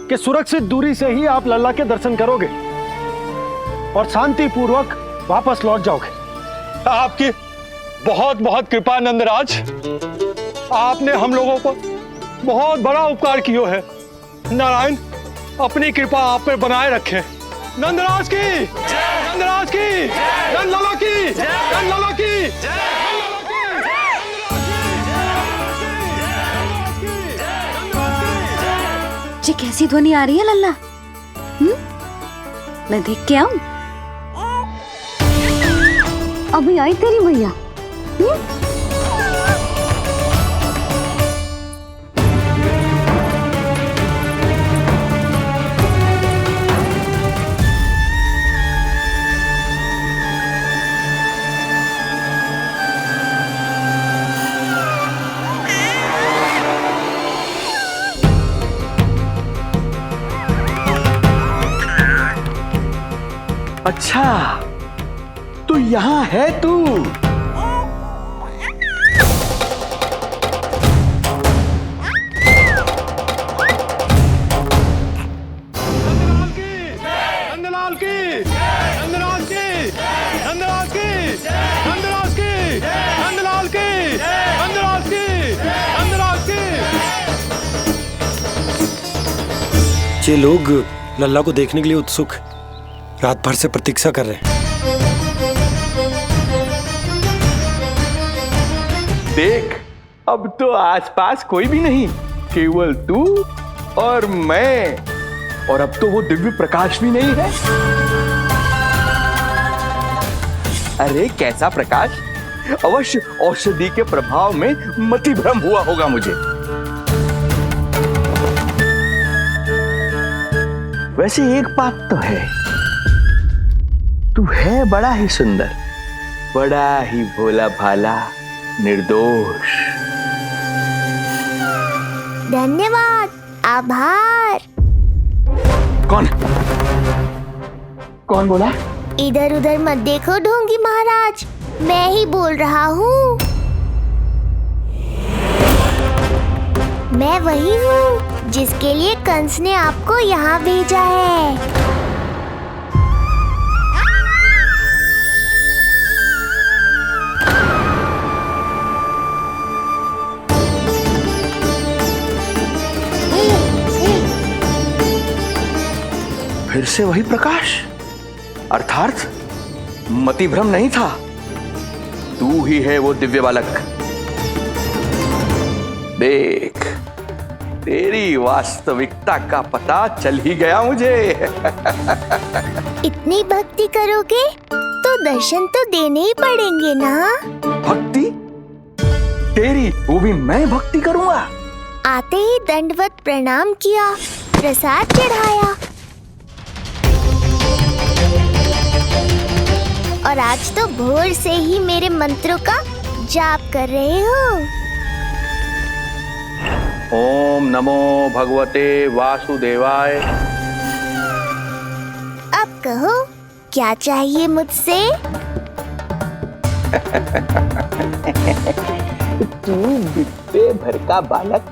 कि सुरक्षित दूरी से ही आप लल्ला के दर्शन करोगे और शांति पूर्वक वापस लौट जाओगे। आपकी बहुत बहुत कृपा नंदराज, आपने हम लोगों को बहुत बड़ा उपकार किया है। नारायण अपनी कृपा आप पे बनाए रखे। नंदराज की, नंदराज की, नंदलाला की, नंदलाला की। जी कैसी ध्वनि आ रही है लल्ला? मैं देख के आऊं? अभी आई तेरी मैया। अच्छा तो यहाँ है तू। नंदलाल की, नंदराज की, नंदराज की, नंदराज की, नंदलाल की, नंदराज की, नंदराज की। ये लोग लल्ला को देखने के लिए उत्सुक रात भर से प्रतीक्षा कर रहे हैं। देख अब तो आसपास कोई भी नहीं, केवल तू और मैं। और अब तो वो दिव्य प्रकाश भी नहीं है। अरे कैसा प्रकाश? अवश्य औषधि के प्रभाव में मति भ्रम हुआ होगा मुझे। वैसे एक बात तो है, तू है बड़ा ही सुंदर, बड़ा ही भोला भाला, निर्दोष। धन्यवाद, आभार। कौन कौन बोला? इधर उधर मत देखो ढोंगी महाराज, मैं ही बोल रहा हूँ। मैं वही हूँ जिसके लिए कंस ने आपको यहाँ भेजा है। फिर से वही प्रकाश, अर्थात मति भ्रम नहीं था। तू ही है वो दिव्य बालक। देख तेरी वास्तविकता का पता चल ही गया मुझे। इतनी भक्ति करोगे तो दर्शन तो देने ही पड़ेंगे ना। भक्ति? तेरी? वो भी मैं भक्ति करूंगा? आते ही दंडवत प्रणाम किया, प्रसाद चढ़ाया, और आज तो भोर से ही मेरे मंत्रों का जाप कर रहे हो। ओम नमो भगवते वासुदेवाय। अब कहो क्या चाहिए मुझसे? तू बित्ते भर का बालक,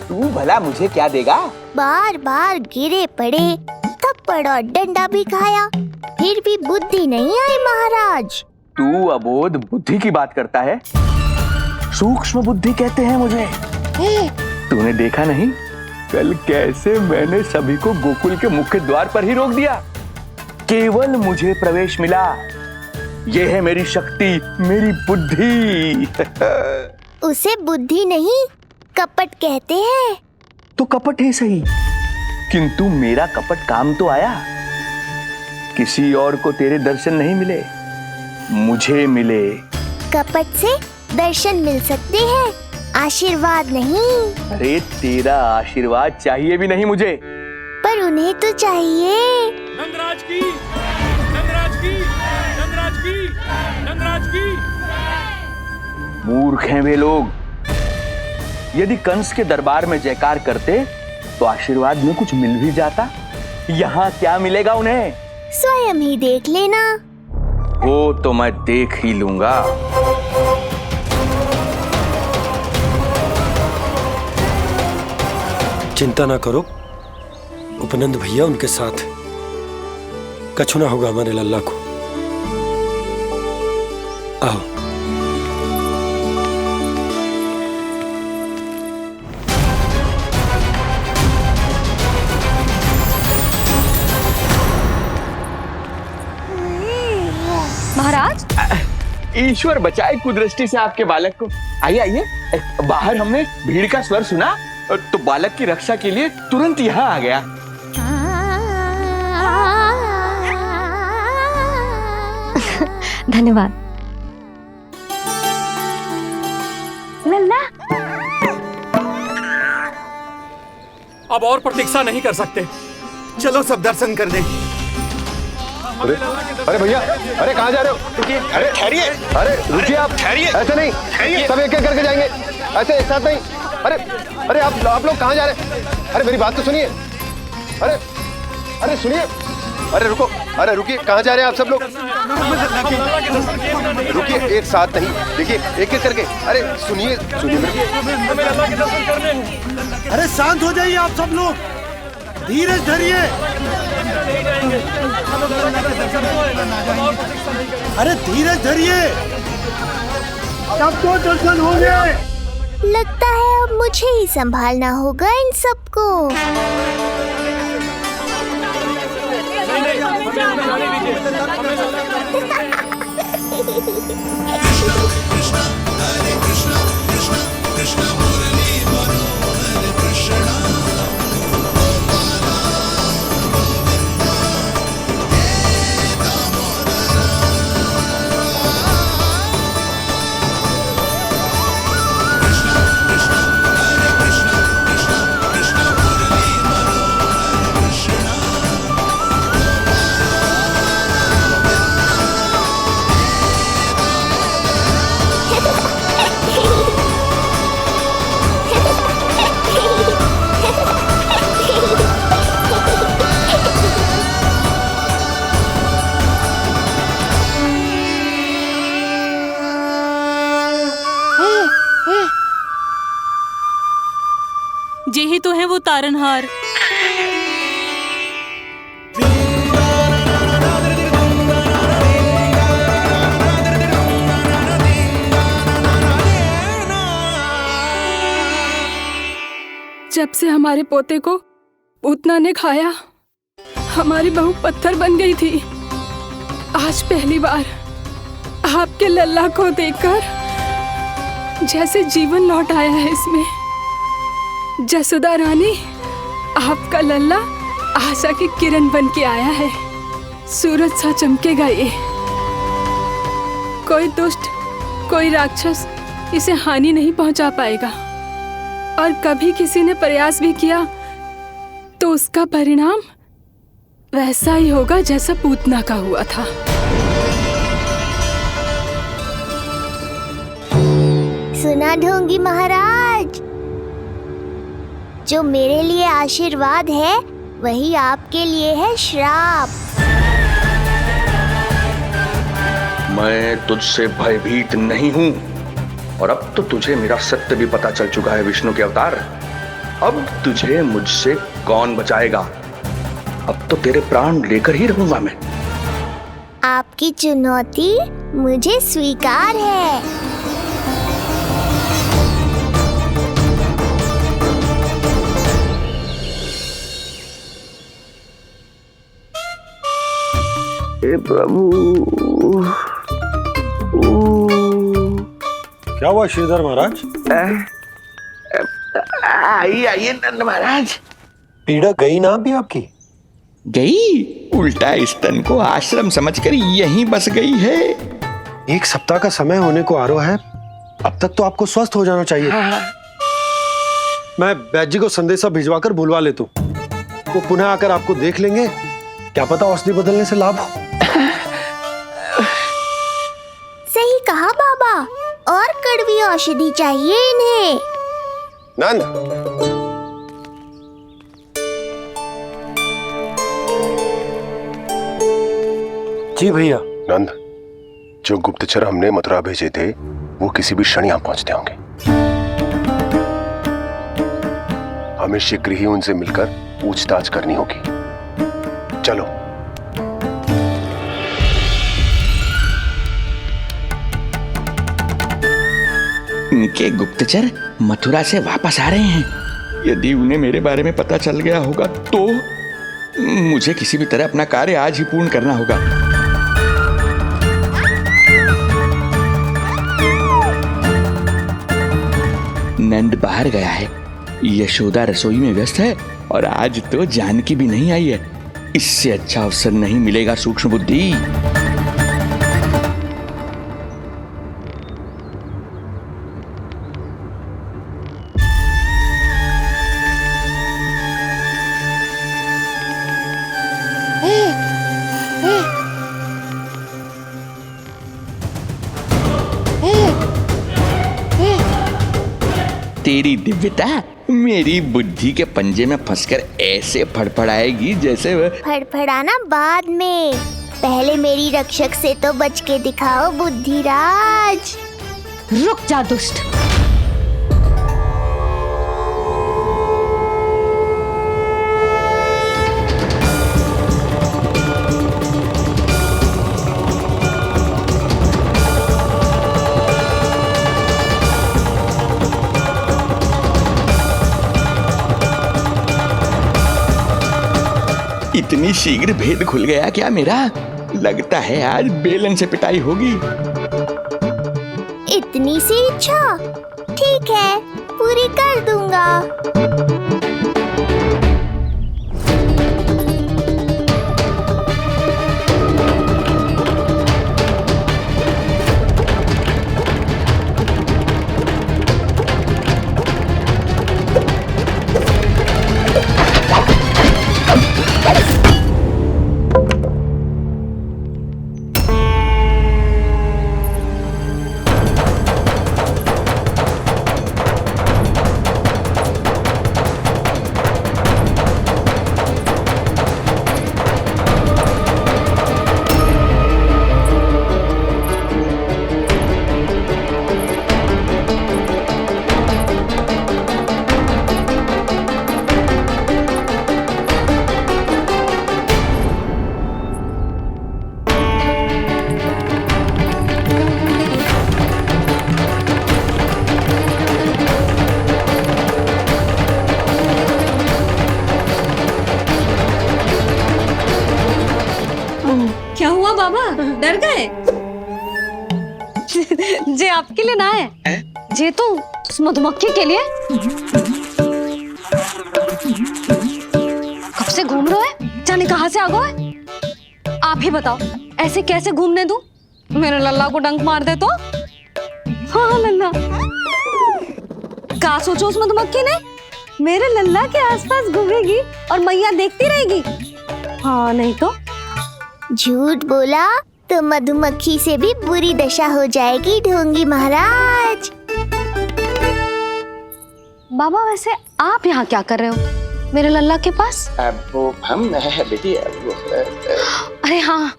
तू भला मुझे क्या देगा? बार बार गिरे पड़े, थप्पड़ और डंडा भी खाया, फिर भी बुद्धि नहीं आई महाराज। तू अबोध बुद्धि की बात करता है? सूक्ष्म बुद्धि कहते हैं मुझे। तूने देखा नहीं कल कैसे मैंने सभी को गोकुल के मुख्य द्वार पर ही रोक दिया? केवल मुझे प्रवेश मिला। यह है मेरी शक्ति, मेरी बुद्धि। उसे बुद्धि नहीं, कपट कहते हैं। तो कपट ही सही, किंतु मेरा कपट काम तो आया। किसी और को तेरे दर्शन नहीं मिले, मुझे मिले। कपट से दर्शन मिल सकते हैं, आशीर्वाद नहीं। अरे तेरा आशीर्वाद चाहिए भी नहीं मुझे। पर उन्हें तो चाहिए। नंदराज की, नंदराज की, नंदराज की, नंदराज की। मूर्ख हैं वे लोग। यदि कंस के दरबार में जयकार करते तो आशीर्वाद में कुछ मिल भी जाता। यहाँ क्या मिलेगा उन्हें? स्वयं ही देख लेना। वो तो मैं देख ही लूंगा। चिंता ना करो, उपनंद भैया उनके साथ, कछु ना होगा हमारे लल्ला को। आओ। महाराज, ईश्वर बचाए कुदृष्टि से आपके बालक को। आइए आइए, बाहर हमने भीड़ का स्वर सुना तो बालक की रक्षा के लिए तुरंत यहाँ आ गया। धन्यवाद। लल्ला, अब और प्रतीक्षा नहीं कर सकते, चलो सब दर्शन कर दें। अरे भैया, अरे कहाँ जा रहे हो? रुकिए, अरे ठहरिए, अरे रुकिए आप, ठहरिए, ऐसे नहीं, सब एक एक करके जाएंगे, ऐसे एक साथ नहीं। अरे अरे आप लोग कहाँ जा रहे हैं? अरे मेरी बात तो सुनिए। अरे अरे सुनिए, अरे रुको, अरे रुकिए, कहाँ जा रहे हैं आप सब लोग? रुकिए, एक साथ नहीं, देखिए एक एक करके। अरे सुनिए सुनिए, अरे शांत हो जाइए आप सब लोग, धीरज धरिए। अरे धीरज धरिए, सबको दर्शन होंगे। लगता है अब मुझे ही संभालना होगा इन सबको। जे ही तो है वो तारनहार। जब से हमारे पोते को पूतना ने खाया, हमारी बहू पत्थर बन गई थी। आज पहली बार आपके लल्ला को देखकर जैसे जीवन लौट आया है इसमें। जसोदा रानी, आपका लल्ला आशा की किरण बन के आया है। सूरज सा चमकेगा ये। कोई दुष्ट, कोई राक्षस इसे हानि नहीं पहुंचा पाएगा। और कभी किसी ने प्रयास भी किया तो उसका परिणाम वैसा ही होगा जैसा पूतना का हुआ था। सुना ढोंगी महाराज, जो मेरे लिए आशीर्वाद है वही आपके लिए है श्राप। मैं तुझसे भयभीत नहीं हूं और अब तो तुझे मेरा सत्य भी पता चल चुका है विष्णु के अवतार। अब तुझे मुझसे कौन बचाएगा? अब तो तेरे प्राण लेकर ही रहूंगा मैं। आपकी चुनौती मुझे स्वीकार है। हे प्रभु। क्या हुआ श्रीधर महाराज? आइए नंद महाराज। पीड़ा गई ना अभी आपकी? गई? उल्टा स्तन को आश्रम समझकर यहीं बस गई है। 1 सप्ताह का समय होने को आ रहा है, अब तक तो आपको स्वस्थ हो जाना चाहिए। मैं वैद्य जी को संदेशा भिजवाकर बुलवा लेता हूं। वो पुनः आकर आपको देख लेंगे, क्या पता औषधि बदलने से लाभ हो। सही कहा बाबा, और कड़वी औषधि चाहिए इन्हें। नंद, जी भैया। नंद, जो गुप्तचर हमने मथुरा भेजे थे वो किसी भी क्षण यहाँ पहुंचते होंगे। हमें शीघ्र ही उनसे मिलकर पूछताछ करनी होगी। चलो। उनके गुप्तचर मथुरा से वापस आ रहे हैं। यदि उन्हें मेरे बारे में पता चल गया होगा तो मुझे किसी भी तरह अपना कार्य आज ही पूर्ण करना होगा। नंद बाहर गया है, यशोदा रसोई में व्यस्त है और आज तो जानकी भी नहीं आई है। इससे अच्छा अवसर नहीं मिलेगा सूक्ष्म बुद्धि। तेरी दिव्यता मेरी बुद्धि के पंजे में फंसकर ऐसे फड़फड़ाएगी जैसे वह। फड़फड़ाना बाद में, पहले मेरी रक्षक से तो बच के दिखाओ बुद्धिराज। रुक जा दुष्ट। इतनी शीघ्र भेद खुल गया क्या मेरा? लगता है आज बेलन से पिटाई होगी। इतनी सी इच्छा? ठीक है, पूरी कर दूंगा। क्या हुआ बाबा, डर गए? जे आपके लिए ना है, जे तो उस मधुमक्खी के लिए। कब से घूम रहे हैं, जाने कहां से आ गए? आप ही बताओ, ऐसे कैसे घूमने दूं? मेरे लल्ला को डंक मार दे तो? हाँ लल्ला, क्या सोचो उस मधुमक्खी ने? मेरे लल्ला के आसपास घूमेगी और मैया देखती रहेगी। हाँ नहीं तो? झूठ बोला तो मधुमक्खी से भी बुरी दशा हो जाएगी ढोंगी महाराज। बाबा वैसे आप यहाँ क्या कर रहे हो मेरे लल्ला के पास? वो हम बेटी अरे हाँ,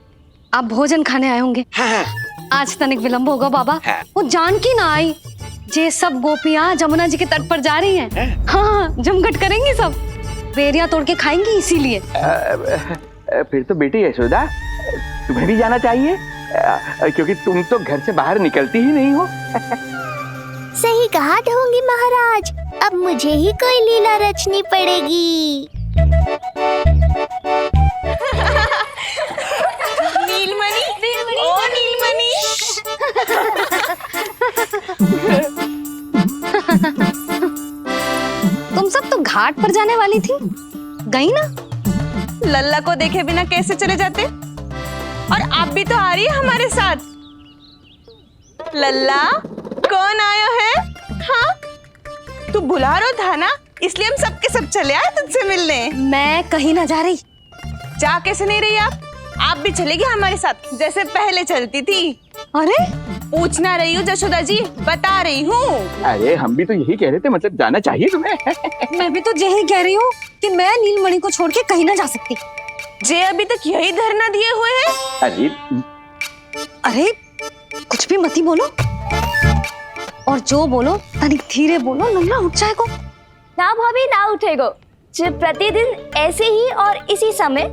आप भोजन खाने आए होंगे। हाँ, आज तनिक विलंब होगा बाबा। वो जान की ना आई जे सब गोपियां जमुना जी के तट पर जा रही हैं। हाँ, जमघट करेंगी सब, बेरिया तोड़ के खाएंगी इसीलिए। फिर तो बेटी यशोदा तुम्हें भी जाना चाहिए, क्योंकि तुम तो घर से बाहर निकलती ही नहीं हो। सही कहा ढोंगी महाराज, अब मुझे ही कोई लीला रचनी पड़ेगी। नीलमणि, ओ नीलमणि। तुम सब तो घाट पर जाने वाली थी, गई ना? लल्ला को देखे बिना कैसे चले जाते? और आप भी तो आ रही है हमारे साथ। लल्ला, कौन आयो है? हाँ, तू बुला रहा था ना, इसलिए हम सब के सब चले आए तुझसे मिलने। मैं कहीं ना जा रही। जा कैसे नहीं रही आप भी चलेगी हमारे साथ जैसे पहले चलती थी। अरे पूछना रही हूँ जशोदा जी, बता रही हूँ। अरे हम भी तो यही कह रहे थे, मतलब जाना चाहिए तुम्हें। मैं भी तो यही कह रही हूँ कि मैं नीलमणि को छोड़ के कहीं ना जा सकती। जे अभी तक यही धरना दिए हुए हैं। अरे कुछ भी मती बोलो, और जो बोलो तनिक धीरे बोलो, लल्ला उठ जाएगो। ना भाभी ना उठेगो, जो प्रतिदिन ऐसे ही और इसी समय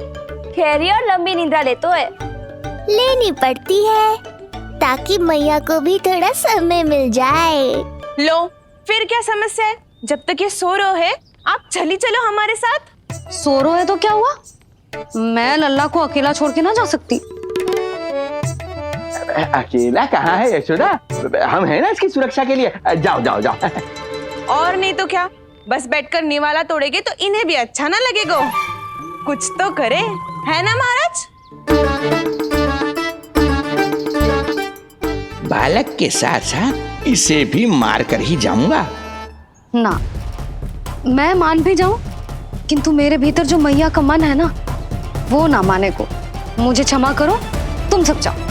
गहरी और लंबी निद्रा लेते है। लेनी पड़ती है ताकि मैया को भी थोड़ा समय मिल जाए। लो, फिर क्या समस्या है? जब तक ये सो रहे है आप चली चलो हमारे साथ। सो रहे है तो क्या हुआ? मैं लल्ला को अकेला छोड़ के ना जा सकती। अकेला कहाँ है यशोदा, हम हैं ना इसकी सुरक्षा के लिए। जाओ जाओ जाओ। और नहीं तो क्या, बस बैठकर निवाला तोड़ेगे तो इन्हें भी अच्छा ना लगेगा। कुछ तो करे, है ना महाराज? बालक के साथ साथ इसे भी मार कर ही जाऊंगा। ना, मैं मान भी जाऊं, किंतु मेरे भीतर जो मैया का मन है ना, वो ना माने को। मुझे क्षमा करो, तुम सब जाओ।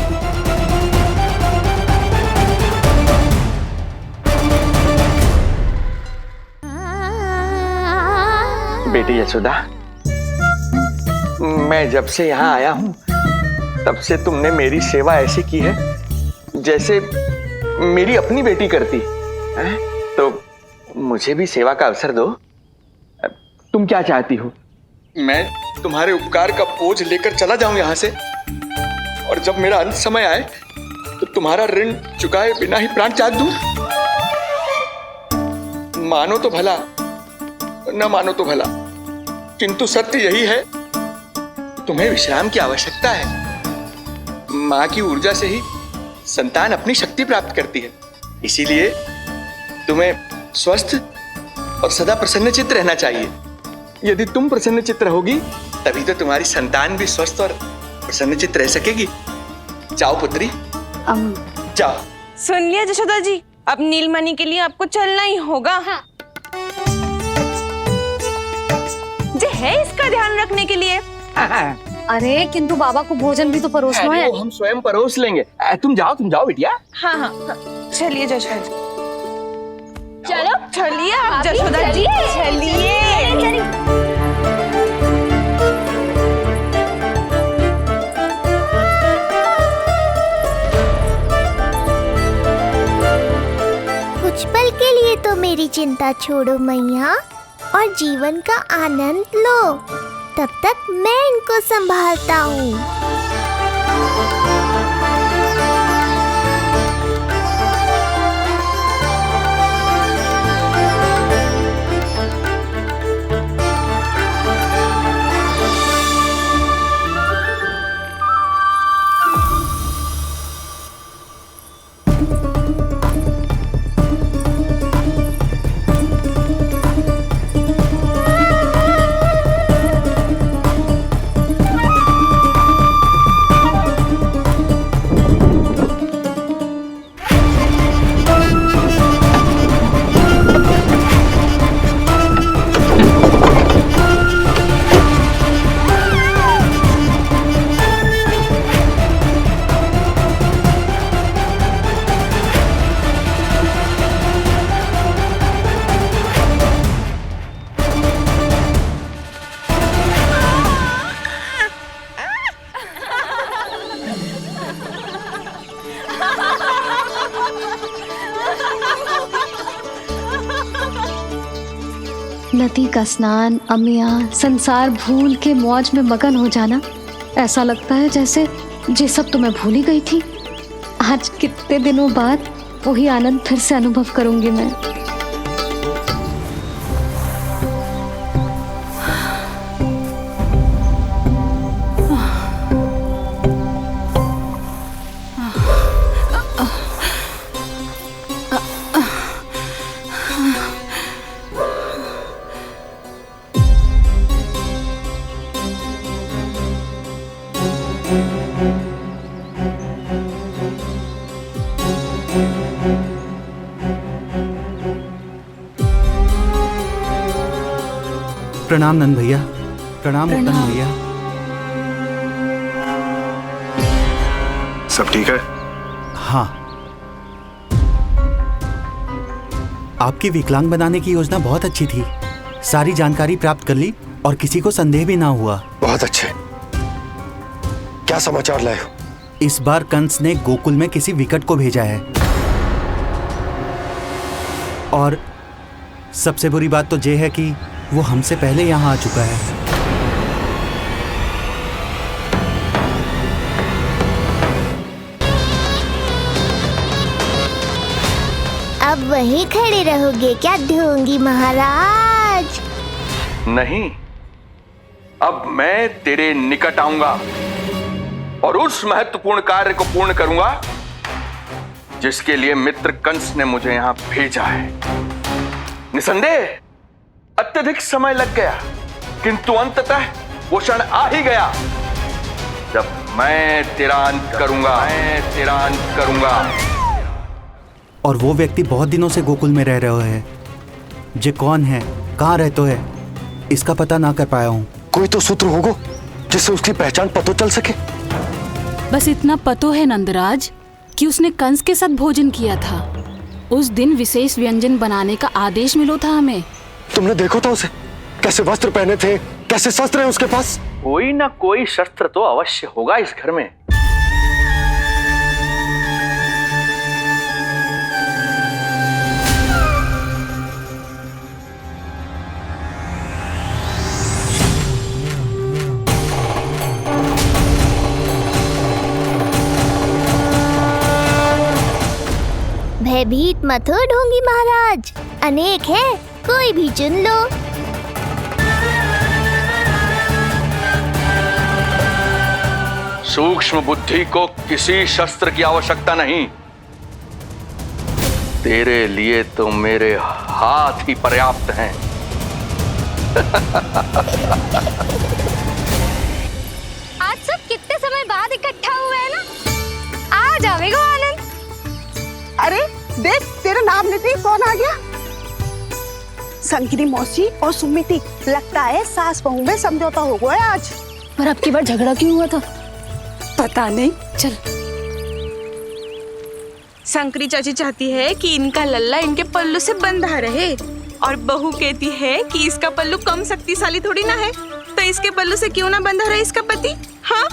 बेटी यशोदा, मैं जब से यहाँ आया हूँ तब से तुमने मेरी सेवा ऐसी की है जैसे मेरी अपनी बेटी करती है। तो मुझे भी सेवा का अवसर दो। तुम क्या चाहती हो? मैं तुम्हारे उपकार का बोझ लेकर चला जाऊं यहाँ से, और जब मेरा अंत समय आए तो तुम्हारा ऋण चुकाए बिना ही प्राण त्याग दूं? मानो तो भला, न मानो तो भला, किंतु सत्य यही है, तुम्हें विश्राम की आवश्यकता है। माँ की ऊर्जा से ही संतान अपनी शक्ति प्राप्त करती है, इसीलिए तुम्हें स्वस्थ और सदा प्रसन्नचित्त रहना चाहिए। यदि तुम प्रसन्नचित्त रहोगी तभी तो तुम्हारी संतान भी स्वस्थ और प्रसन्नचित्त रह सकेगी। जाओ पुत्री, जाओ। सुन लिया जशोदा जी, अब नीलमणि के लिए आपको चलना ही होगा। हाँ। जे है इसका ध्यान रखने के लिए। अरे किंतु बाबा को भोजन भी तो परोसना है। हम स्वयं परोस लेंगे। तुम जाओ बिटिया। हाँ हाँ, चलिए जशोदा जी। चलो चलिए आप जशोदा जी, चलिए। कुछ पल के लिए तो मेरी चिंता छोड़ो मैया, और जीवन का आनंद लो। तब तक मैं इनको संभालता हूँ। सरस्वती का स्नान, अमिया, संसार भूल के मौज में मगन हो जाना, ऐसा लगता है जैसे ये सब तो मैं भूल ही गई थी। आज कितने दिनों बाद वही आनंद फिर से अनुभव करूंगी मैं। प्रणाम नंद भैया। प्रणाम उत्तम भैया। सब ठीक है? हाँ। आपकी विकलांग बनाने की योजना बहुत अच्छी थी। सारी जानकारी प्राप्त कर ली और किसी को संदेह भी ना हुआ। बहुत अच्छे। क्या समाचार लाए हो? इस बार कंस ने गोकुल में किसी विकट को भेजा है, और सबसे बुरी बात तो ये है कि वो हमसे पहले यहाँ आ चुका है। अब वहीं खड़े रहोगे क्या ढोंगी महाराज? नहीं, अब मैं तेरे निकट आऊंगा और उस महत्वपूर्ण कार्य को पूर्ण करूंगा जिसके लिए मित्र कंस ने मुझे यहां भेजा है। निसंदेह अत्यधिक समय लग गया, किंतु अंततः वो क्षण आ ही गया जब मैं तेरा अंत करूंगा। और वो व्यक्ति बहुत दिनों से गोकुल में रह रहे हैं। जे कौन है, कहाँ रहते है, इसका पता ना कर पाया हूँ। कोई तो सूत्र होगा जिससे उसकी पहचान पता चल सके। बस इतना पतो है नंदराज कि उसने कंस के साथ भोजन किया था। उस दिन विशेष व्यंजन बनाने का आदेश मिलो था हमें। तुमने देखो था उसे? कैसे वस्त्र पहने थे, कैसे शस्त्र हैं उसके पास? कोई ना कोई शस्त्र तो अवश्य होगा इस घर में। भयभीत मत हो ढोंगी महाराज, अनेक है, कोई भी चुन लो। सूक्ष्म बुद्धि को किसी शस्त्र की आवश्यकता नहीं। तेरे लिए तो मेरे हाथ ही पर्याप्त हैं। आज सब कितने समय बाद इकट्ठा हुए हैं ना, आ जाएगा आनंद। अरे देख, तेरे नाम लेते ही कौन आ गया? संकिनी मौसी और सुमिति, लगता है सास बहू में समझौता हो गया आज। पर अब की बार झगड़ा क्यों हुआ था? पता नहीं। चल। शंकरी चाची चाहती है कि इनका लल्ला इनके पल्लू से बंधा रहे, और बहू कहती है कि इसका पल्लू कम शक्तिशाली थोड़ी ना है, तो इसके पल्लू से क्यों ना बंधा रहे इसका पति। हाँ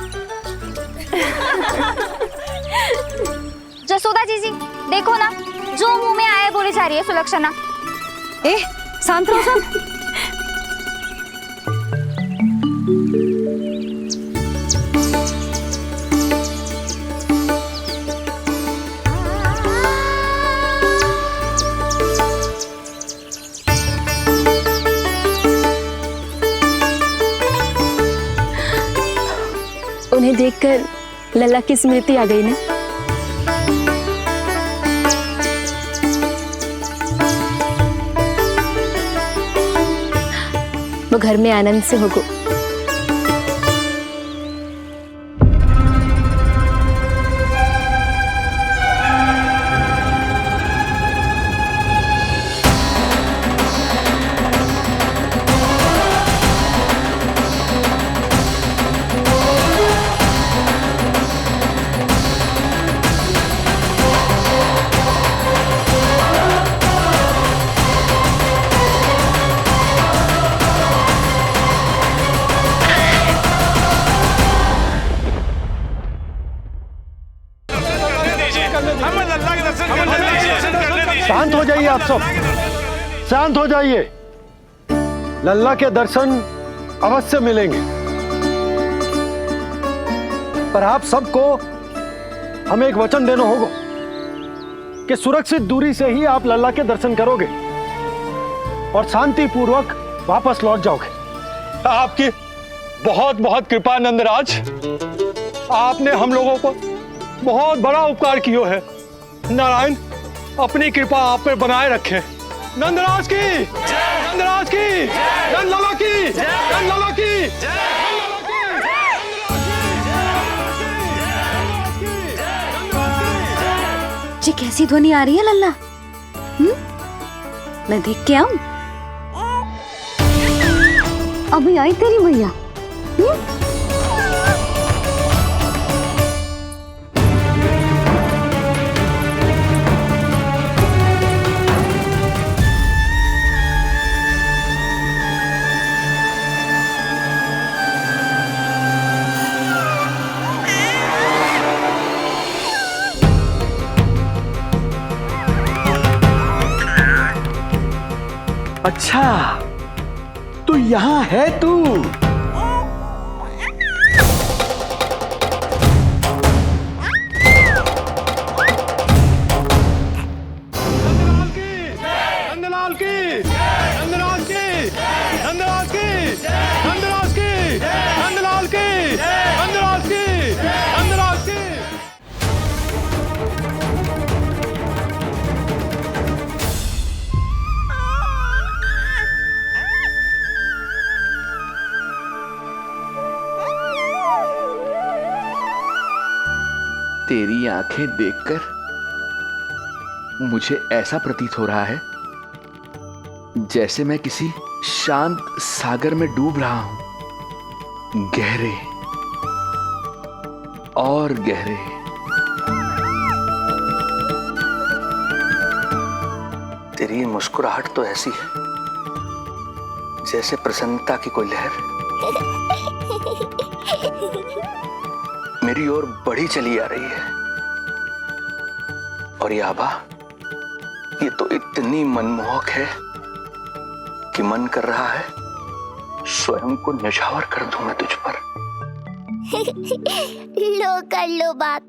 जसोदा जीजी देखो ना, जो मुंह में आए बोली जा रही है सुलक्षणा। ए शांत रहो सब। उन्हें देखकर लल्ला की स्मृति आ गई ना। वो घर में आनंद से होगो। शांत हो जाइए आप सब, शांत हो जाइए। लल्ला के दर्शन अवश्य मिलेंगे, पर आप सबको हमें एक वचन देना होगा कि सुरक्षित दूरी से ही आप लल्ला के दर्शन करोगे और शांति पूर्वक वापस लौट जाओगे। आपकी बहुत बहुत कृपा नंदराज, आपने हम लोगों को बहुत बड़ा उपकार किया है। नारायण अपनी कृपा आप पे बनाए रखे। नंदराज की, नंदराज की, नंदलाला की, नंदलाला की। ये कैसी ध्वनि आ रही है लल्ला? मैं देख के आऊं? अभी आई तेरी मैया। अच्छा, तो यहाँ है तू। नंदलाल की, नंदराज की, नंदराज की, नंदराज की, नंदलाल की, नंदराज की, नंदराज की। तेरी आंखें देखकर मुझे ऐसा प्रतीत हो रहा है जैसे मैं किसी शांत सागर में डूब रहा हूं, गहरे और गहरे। तेरी ये मुस्कुराहट तो ऐसी है जैसे प्रसन्नता की कोई लहर मेरी ओर बढ़ी चली आ रही है। और ये आभा, ये तो इतनी मनमोहक है कि मन कर रहा है स्वयं को न्यौछावर कर दूं मैं तुझ पर। लो कर लो बात,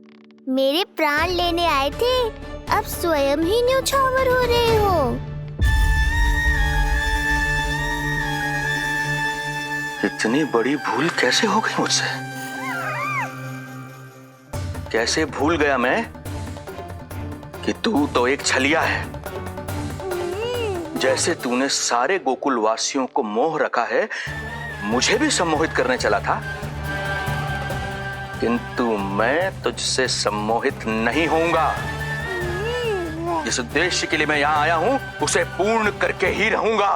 मेरे प्राण लेने आए थे, अब स्वयं ही न्यौछावर हो रहे हो। इतनी बड़ी भूल कैसे हो गई मुझसे? कैसे भूल गया मैं कि तू तो एक छलिया है। जैसे तूने सारे गोकुल वासियों को मोह रखा है, मुझे भी सम्मोहित करने चला था, किंतु मैं तुझसे सम्मोहित नहीं होऊंगा। जिस उद्देश्य के लिए मैं यहां आया हूं उसे पूर्ण करके ही रहूंगा।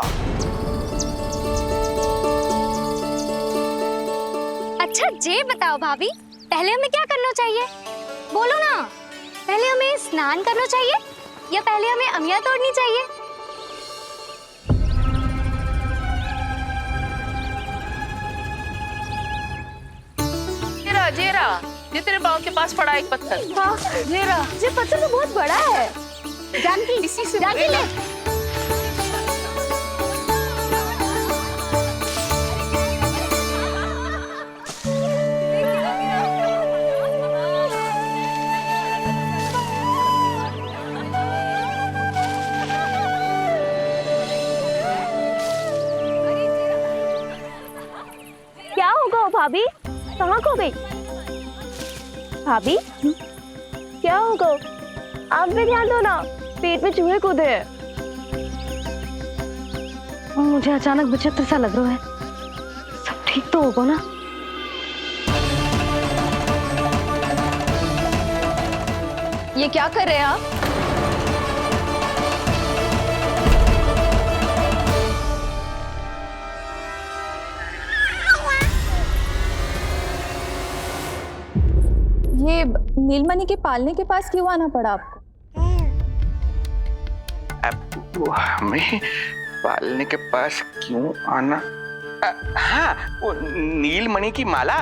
अच्छा जे बताओ भाभी, पहले हमें क्या करना चाहिए? बोलो ना, पहले हमें स्नान करना चाहिए या पहले हमें अमिया तोड़नी चाहिए? जेरा, ये तेरे पाँव के पास पड़ा एक पत्थर। हाँ, जेरा, ये पत्थर तो बहुत बड़ा है। जानकी, इसी से जानकी ले। क्या होगा भाभी? कहाँ खो गई भाभी? क्या होगा? आप भी ध्यान दो ना, पेट में चूहे कूदे हैं। मुझे अचानक विचित्र सा लग रहा है। सब ठीक तो होगा ना? ये क्या कर रहे हैं आप? ये नीलमणि के पालने के पास क्यों आना पड़ा आपको? वो हमें पालने के पास क्यों आना? हाँ, वो नीलमणि की माला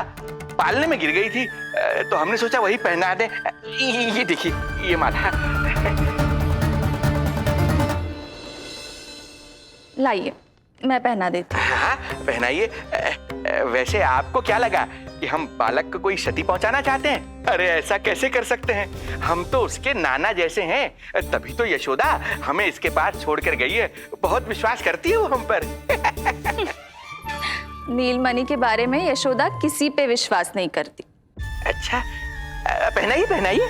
पालने में गिर गई थी, तो हमने सोचा वही पहना दे। ये देखिए, ये माला। लाइए, मैं पहना देती हूँ। हाँ पहनाइए। वैसे आपको क्या लगा कि हम बालक को कोई क्षति पहुंचाना चाहते हैं? अरे ऐसा कैसे कर सकते हैं, हम तो उसके नाना जैसे हैं, तभी तो यशोदा हमें इसके पास छोड़कर गई है। बहुत विश्वास करती है वो हम पर। नीलमणि के बारे में यशोदा किसी पे विश्वास नहीं करती। अच्छा पहनाइए पहनाइए।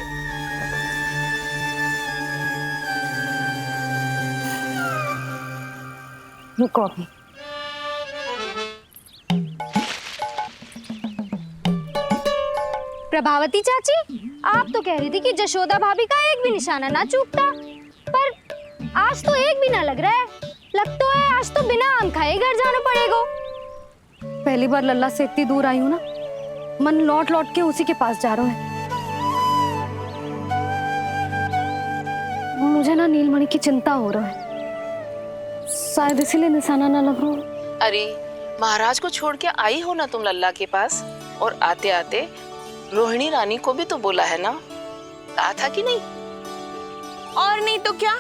रुको अभी। प्रभावती चाची, आप तो कह रही थी कि जशोदा भाभी का एक भी निशाना ना चूकता, पर आज तो एक भी ना लग रहा है। लगता है आज तो बिना आम खाए घर जाना पड़ेगा। पहली बार लल्ला से इतनी दूर आई हूँ ना, मन लौट लौट के उसी के पास जा रहा है। मुझे ना नीलमणि की चिंता हो रहा है, शायद इसीलिए निशाना ना लग रहा हो। अरे महाराज को छोड़ के आई हो ना तुम लल्ला के पास, और आते आते रोहिणी रानी को भी तो बोला है ना, कहा था कि नहीं? और नहीं तो क्या,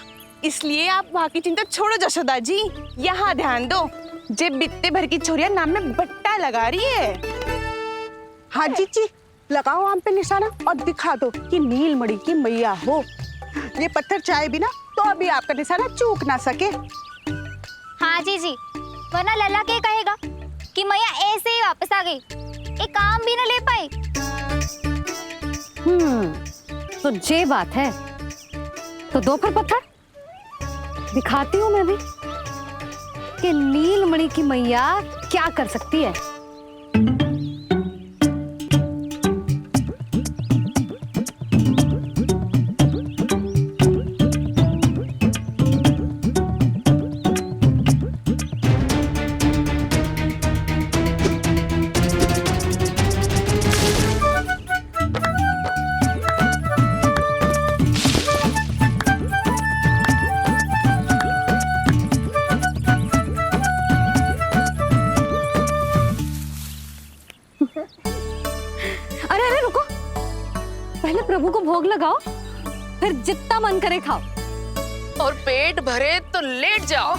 इसलिए आप वहाँ की चिंता छोड़ो जशोदा जी, यहाँ ध्यान दो। जे बित्ते भर की छोरिया नाम में बट्टा लगा रही है। हाँ जीजी, लगाओ आम पे निशाना और दिखा दो कि नीलमणि की मैया हो। ये पत्थर चाहे भी ना तो अभी आपका निशाना चूक ना सके। हाँ जीजी, वरना लल्ला क्या कहेगा कि मैया ऐसे ही वापस आ गई, एक काम भी ना ले पाई। तो ये बात है, तो दो फिर पत्थर दिखाती हूँ मैं भी कि नीलमणि की मैया क्या कर सकती है। प्रभु को भोग लगाओ, फिर जितना मन करे खाओ, और पेट भरे तो लेट जाओ।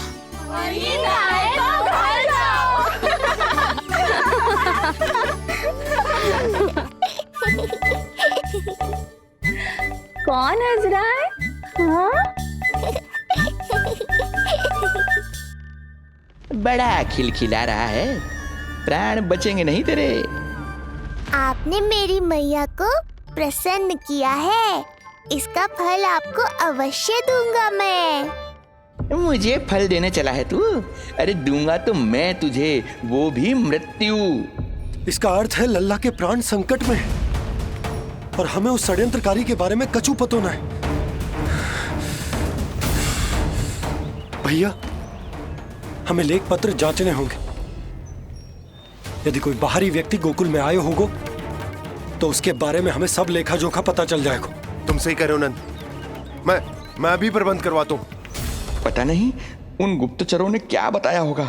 कौन हंस रहा है? हाँ? बड़ा खिलखिला रहा है, प्राण बचेंगे नहीं तेरे। आपने मेरी मैया को प्रसन्न किया है, इसका फल आपको अवश्य दूंगा मैं। मुझे फल देने चला है तू? अरे दूंगा तो मैं तुझे, वो भी मृत्यु। इसका अर्थ है लल्ला के प्राण संकट में है और हमें उस षड्यंत्रकारी के बारे में कचू पतोना है। भैया, हमें लेख पत्र जांचने होंगे। यदि कोई बाहरी व्यक्ति गोकुल में आए होगा तो उसके बारे में हमें सब लेखा जोखा पता चल जाएगा। तुम सही कह रहे हो नंद, मैं अभी प्रबंध करवाता हूँ। पता नहीं उन गुप्तचरों ने क्या बताया होगा।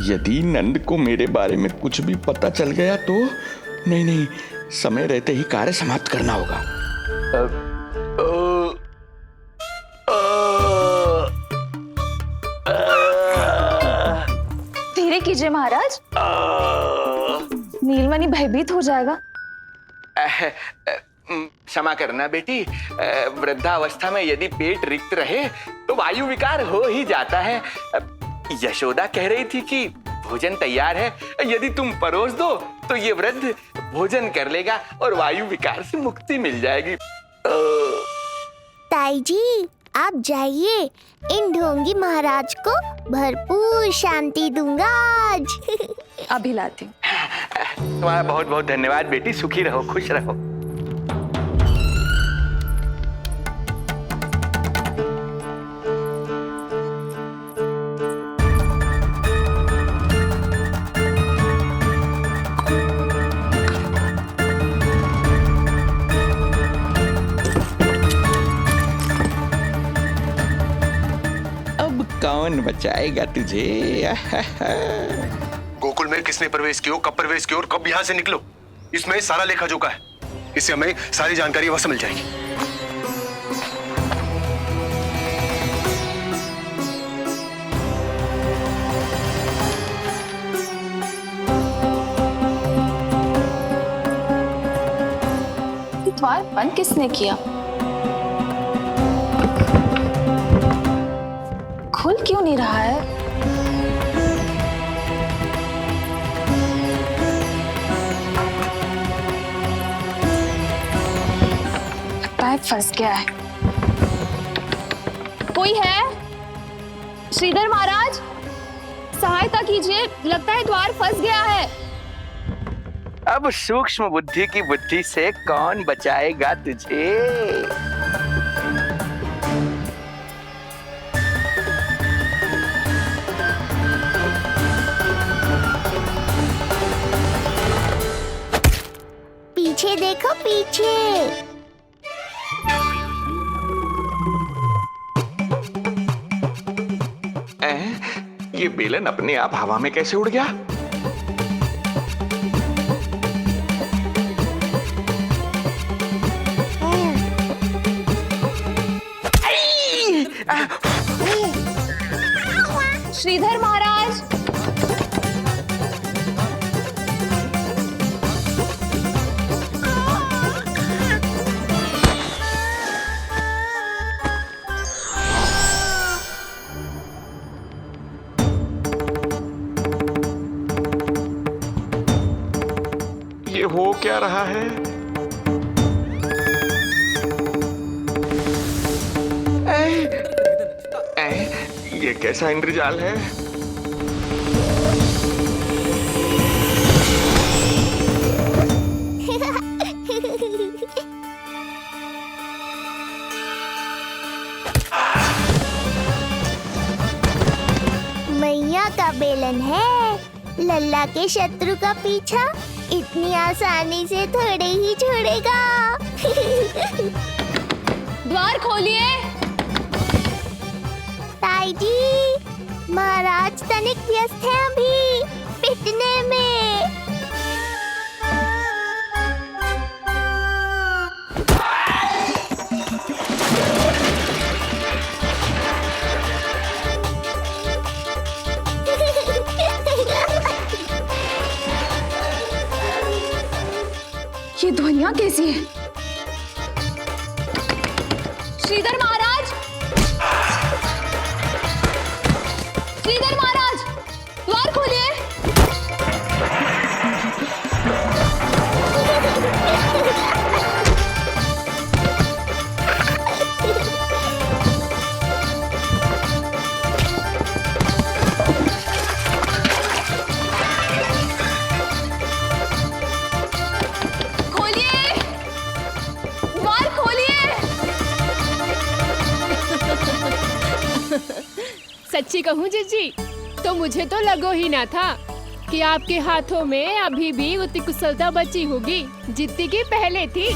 यदि नंद को मेरे बारे में कुछ भी पता चल गया तो नहीं, समय रहते ही कार्य समाप्त करना होगा। धीरे कीजिए महाराज, नीलमणि भयभीत हो जाएगा। क्षमा करना बेटी, वृद्धावस्था में यदि पेट रिक्त रहे तो वायु विकार हो ही जाता है। यशोदा कह रही थी कि भोजन तैयार है, यदि तुम परोस दो तो ये वृद्ध भोजन कर लेगा और वायु विकार से मुक्ति मिल जाएगी। ताई जी, आप जाइए, इन ढोंगी महाराज को भरपूर शांति दूंगा आज। अभी लाती हूँ। तुम्हारा बहुत बहुत धन्यवाद बेटी, सुखी रहो, खुश रहो। कौन बचाएगा तुझे? गोकुल में किसने प्रवेश किया, कब प्रवेश किया और कब यहाँ से निकलो, इसमें सारा लेखा जोखा है। इससे हमें सारी जानकारी अवश्य मिल जाएगी। द्वार बंद किसने किया? खुल क्यों नहीं रहा है? लगता है फंस गया है। कोई है? श्रीधर महाराज, सहायता कीजिए, लगता है द्वार फंस गया है। अब सूक्ष्म बुद्धि की बुद्धि से कौन बचाएगा तुझे? पीछे देखो, पीछे। ये बेलन अपने आप हवा में कैसे उड़ गया? श्रीधर महाराज, ये हो क्या रहा है? ये कैसा इंद्रजाल है? मैया का बेलन है, लल्ला के शत्रु का पीछा इतनी आसानी से थोड़े ही छोड़ेगा। द्वार खोलिए। ताई जी, महाराज तनिक व्यस्त है अभी पिटने में। ये ध्वनियां कैसी है? श्रीधर महाराज, श्रीधर महाराज, द्वार खोलिए। खोलिए, द्वार खोलिए। सच्ची कहूँ जीजी, तो मुझे तो लगो ही ना था कि आपके हाथों में अभी भी उतनी कुशलता बची होगी जितनी की पहले थी।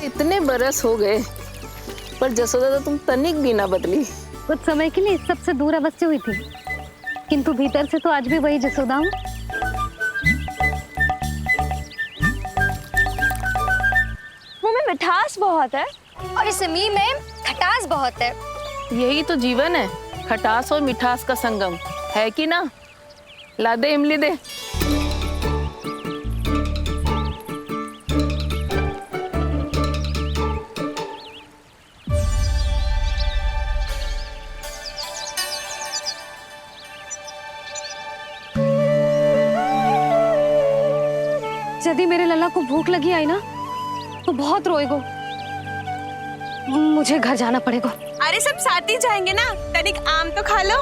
इतने बरस हो गए पर जसोदा तो तुम तनिक भी ना बदली। कुछ समय के लिए इस सबसे दूर अवश्य हुई थी, किंतु भीतर से तो आज भी वही जसोदा हूँ। मुंह में मिठास बहुत है और इस मी में खटास बहुत है। यही तो जीवन है, खटास और मिठास का संगम, है कि ना? ला दे इमली दे। यदि मेरे लल्ला को भूख लगी आई ना तो बहुत रोएगो। मुझे घर जाना पड़ेगा। अरे सब साथ ही जाएंगे ना, तनिक आम तो खा लो।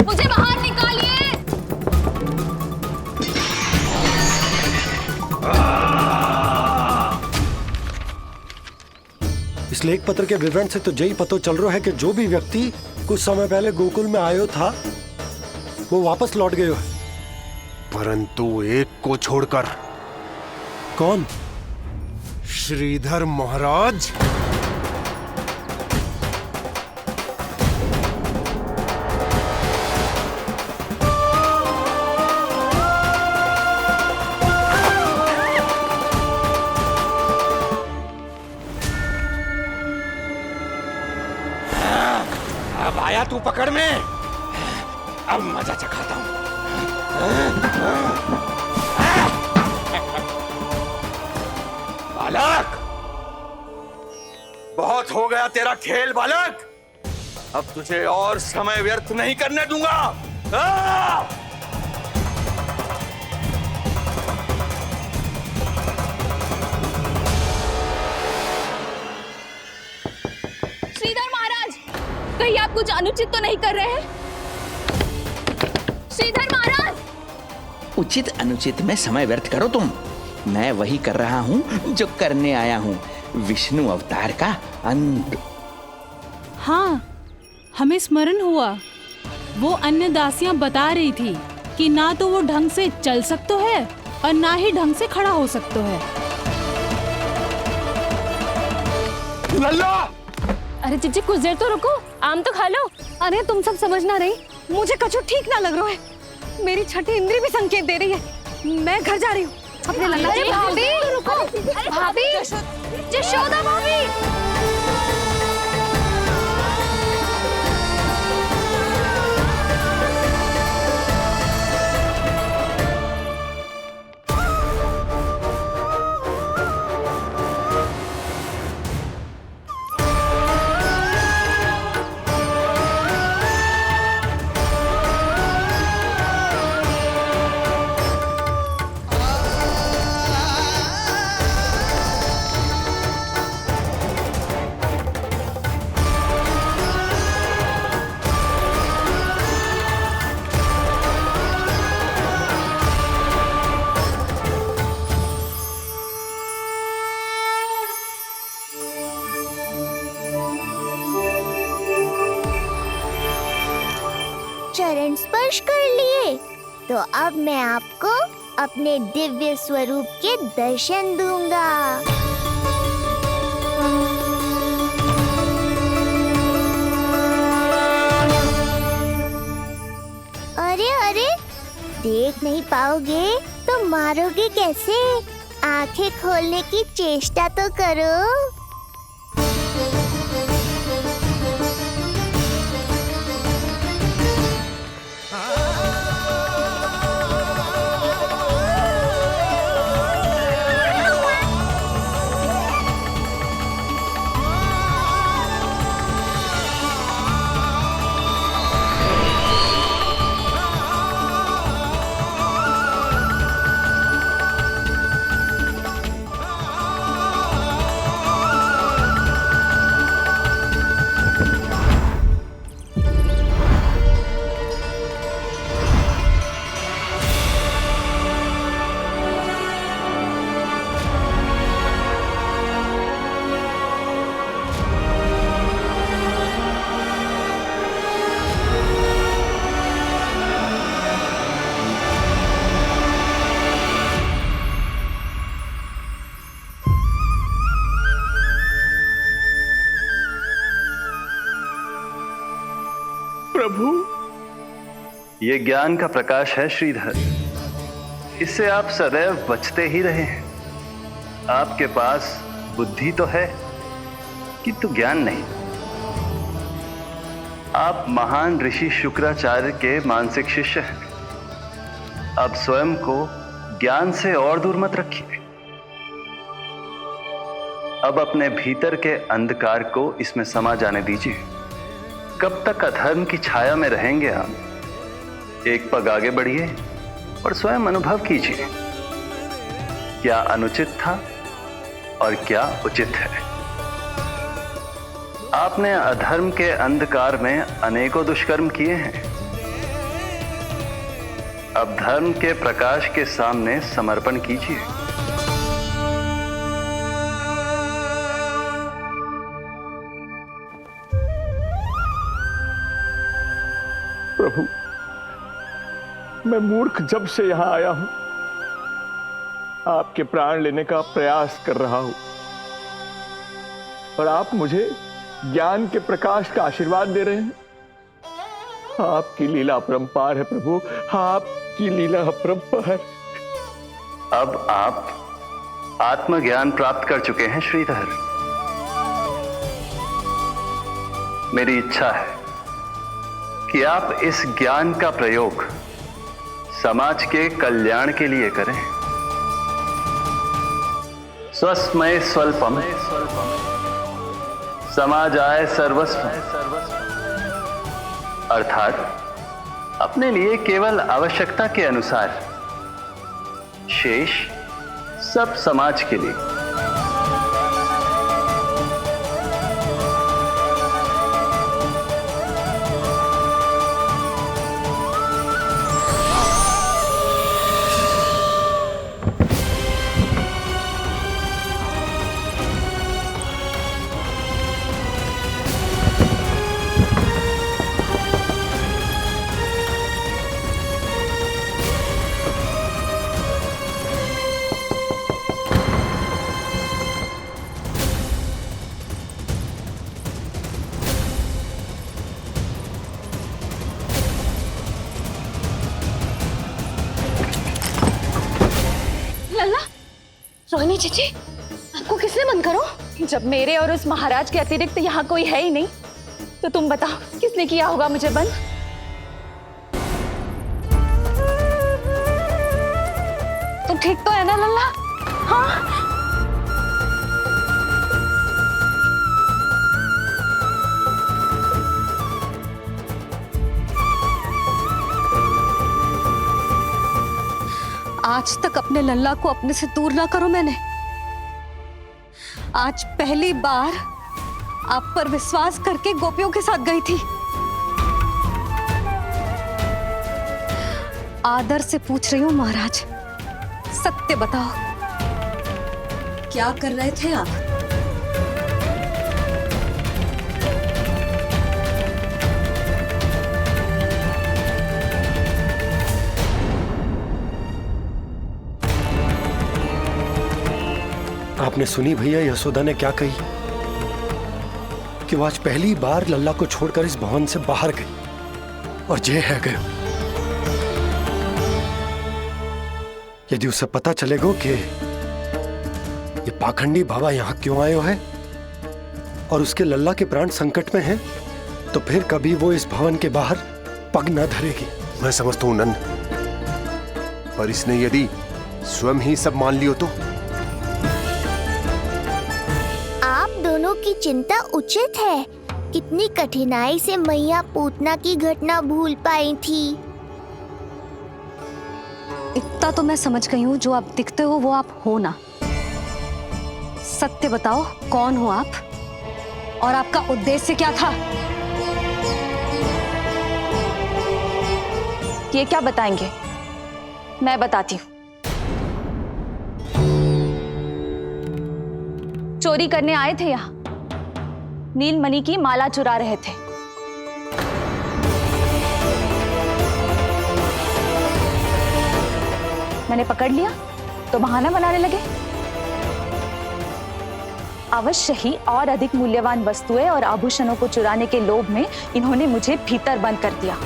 मुझे बाहर निकालिए। इस लेख पत्र के विवरण से तो यही पता चल रहा है कि जो भी व्यक्ति कुछ समय पहले गोकुल में आयो था वो वापस लौट गयो है, परंतु एक को छोड़कर। कौन? श्रीधर महाराज। आया तू पकड़ में, अब मजा चखाता हूं। बालक, बहुत हो गया तेरा खेल बालक, अब तुझे और समय व्यर्थ नहीं करने दूंगा। श्रीधर महाराज, कहीं आप कुछ अनुचित तो नहीं कर रहे हैं? श्रीधर महाराज! उचित अनुचित में समय व्यर्थ करो तुम, मैं वही कर रहा हूं जो करने आया हूं, विष्णु अवतार का अंत। हाँ, हमें स्मरण हुआ। वो अन्य दासियां बता रही थी कि ना तो वो ढंग से चल सकते है और ना ही ढंग से खड़ा हो सकते है। लल्ला! अरे चिच्ची, कुछ देर तो रुको, आम तो खा लो। अरे तुम सब समझना नहीं, मुझे कछु ठीक ना लग रहा है। मेरी छठी इंद्री भी संकेत दे रही है। मैं घर जा रही हूँ अपने लल्ला। भाभी रुको, भाभी, यशोदा भाभी। चरण स्पर्श कर लिए तो अब मैं आपको अपने दिव्य स्वरूप के दर्शन दूंगा। अरे अरे, देख नहीं पाओगे तो मारोगे कैसे? आंखें खोलने की चेष्टा तो करो। प्रभु, ये ज्ञान का प्रकाश है श्रीधर, इससे आप सदैव बचते ही रहे हैं। आपके पास बुद्धि तो है किंतु ज्ञान नहीं। आप महान ऋषि शुक्राचार्य के मानसिक शिष्य हैं। अब स्वयं को ज्ञान से और दूर मत रखिए। अब अपने भीतर के अंधकार को इसमें समा जाने दीजिए। कब तक अधर्म की छाया में रहेंगे हम? एक पग आगे बढ़िए और स्वयं अनुभव कीजिए, क्या अनुचित था और क्या उचित है। आपने अधर्म के अंधकार में अनेकों दुष्कर्म किए हैं। अब धर्म के प्रकाश के सामने समर्पण कीजिए। प्रभु, मैं मूर्ख जब से यहां आया हूं, आपके प्राण लेने का प्रयास कर रहा हूं, और आप मुझे ज्ञान के प्रकाश का आशीर्वाद दे रहे हैं। आपकी लीला अपरंपार है प्रभु, आपकी लीला अपरंपार। अब आप आत्मज्ञान प्राप्त कर चुके हैं श्रीधर। मेरी इच्छा है कि आप इस ज्ञान का प्रयोग समाज के कल्याण के लिए करें। स्वस्मय स्वल्पम समाजाय सर्वस्व, अर्थात अपने लिए केवल आवश्यकता के अनुसार, शेष सब समाज के लिए। रोहिणी चीची, आपको किसने बंद करो? जब मेरे और उस महाराज के अतिरिक्त यहाँ कोई है ही नहीं, तो तुम बताओ किसने किया होगा मुझे बंद? तुम ठीक तो है ना लल्ला? हाँ। आज तक अपने लल्ला को अपने से दूर ना करो मैंने। आज पहली बार आप पर विश्वास करके गोपियों के साथ गई थी। आदर से पूछ रही हूँ महाराज, सत्य बताओ, क्या कर रहे थे आप? आपने सुनी भैया यशोदा ने क्या कही कि वो आज पहली बार लल्ला को छोड़कर इस भवन से बाहर गई और जे है गए। यदि उसे पता चलेगा कि ये पाखंडी बाबा यहां क्यों आयो है और उसके लल्ला के प्राण संकट में हैं, तो फिर कभी वो इस भवन के बाहर पग न धरेगी। मैं समझता हूं नंद, पर इसने यदि स्वयं ही सब मान लियो तो? दोनों की चिंता उचित है। कितनी कठिनाई से मैया पूतना की घटना भूल पाई थी। इतना तो मैं समझ गई हूँ, जो आप दिखते हो वो आप हो ना। सत्य बताओ, कौन हो आप और आपका उद्देश्य क्या था? ये क्या बताएंगे, मैं बताती हूँ। चोरी करने आए थे यहाँ, नीलमणि की माला चुरा रहे थे। मैंने पकड़ लिया तो बहाना बनाने लगे। अवश्य ही और अधिक मूल्यवान वस्तुएं और आभूषणों को चुराने के लोभ में इन्होंने मुझे भीतर बंद कर दिया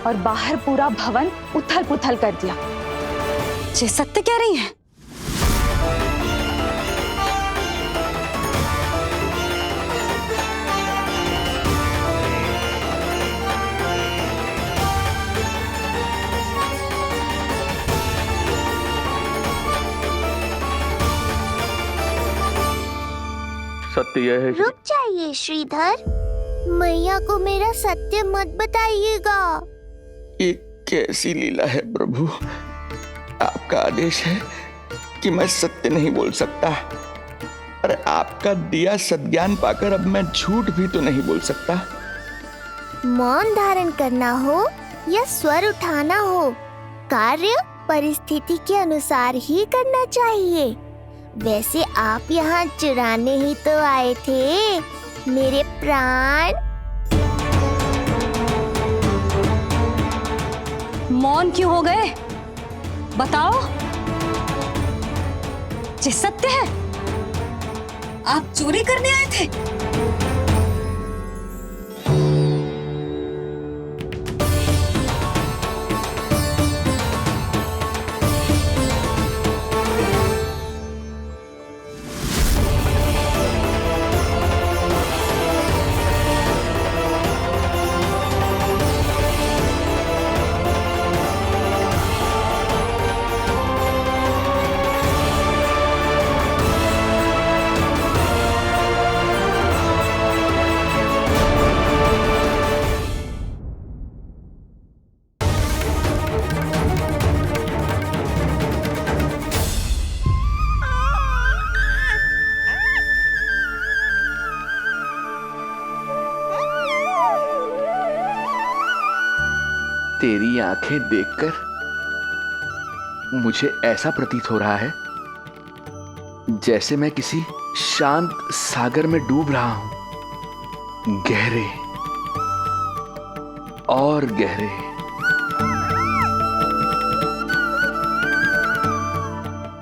और बाहर पूरा भवन उथल पुथल कर दिया। ये सत्य कह रही हैं? सत्य यह है। रुक जाइए श्रीधर, मैया को मेरा सत्य मत बताइएगा। ये कैसी लीला है प्रभु, आपका आदेश है कि मैं सत्य नहीं बोल सकता, और आपका दिया सद्ज्ञान पाकर अब मैं झूठ भी तो नहीं बोल सकता। मौन धारण करना हो या स्वर उठाना हो, कार्य परिस्थिति के अनुसार ही करना चाहिए। वैसे आप यहाँ चुराने ही तो आए थे मेरे प्राण। मौन क्यों हो गए? बताओ, ये सत्य है? आप चोरी करने आए थे? तेरी आंखें देखकर मुझे ऐसा प्रतीत हो रहा है जैसे मैं किसी शांत सागर में डूब रहा हूं, गहरे और गहरे।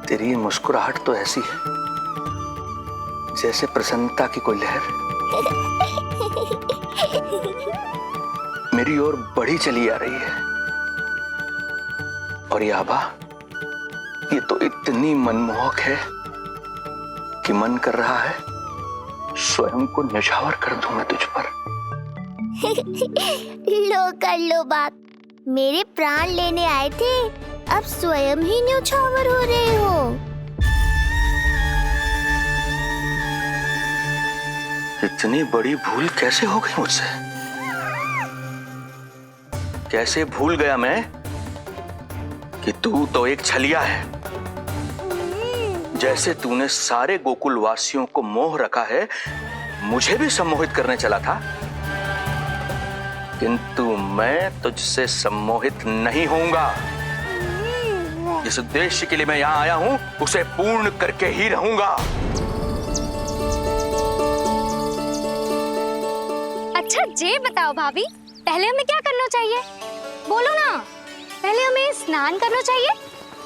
तेरी मुस्कुराहट तो ऐसी है जैसे प्रसन्नता की कोई लहर मेरी ओर बढ़ी चली आ रही है। और ये आभा, ये तो इतनी मनमोहक है कि मन कर रहा है स्वयं को न्यौछावर कर दूं मैं तुझ पर। लो कर लो बात, मेरे प्राण लेने आए थे, अब स्वयं ही न्यौछावर हो रहे हो। इतनी बड़ी भूल कैसे हो गई मुझसे? कैसे भूल गया मैं कि तू तो एक छलिया है। जैसे तूने सारे गोकुल वासियों को मोह रखा है, मुझे भी सम्मोहित करने चला था, किंतु मैं तुझसे सम्मोहित नहीं होऊंगा। जिस उद्देश्य के लिए मैं यहां आया हूं उसे पूर्ण करके ही रहूंगा। अच्छा ये बताओ भाभी, पहले हमें क्या करना चाहिए? बोलो ना, पहले हमें स्नान करना चाहिए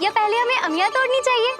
या पहले हमें अमिया तोड़नी चाहिए?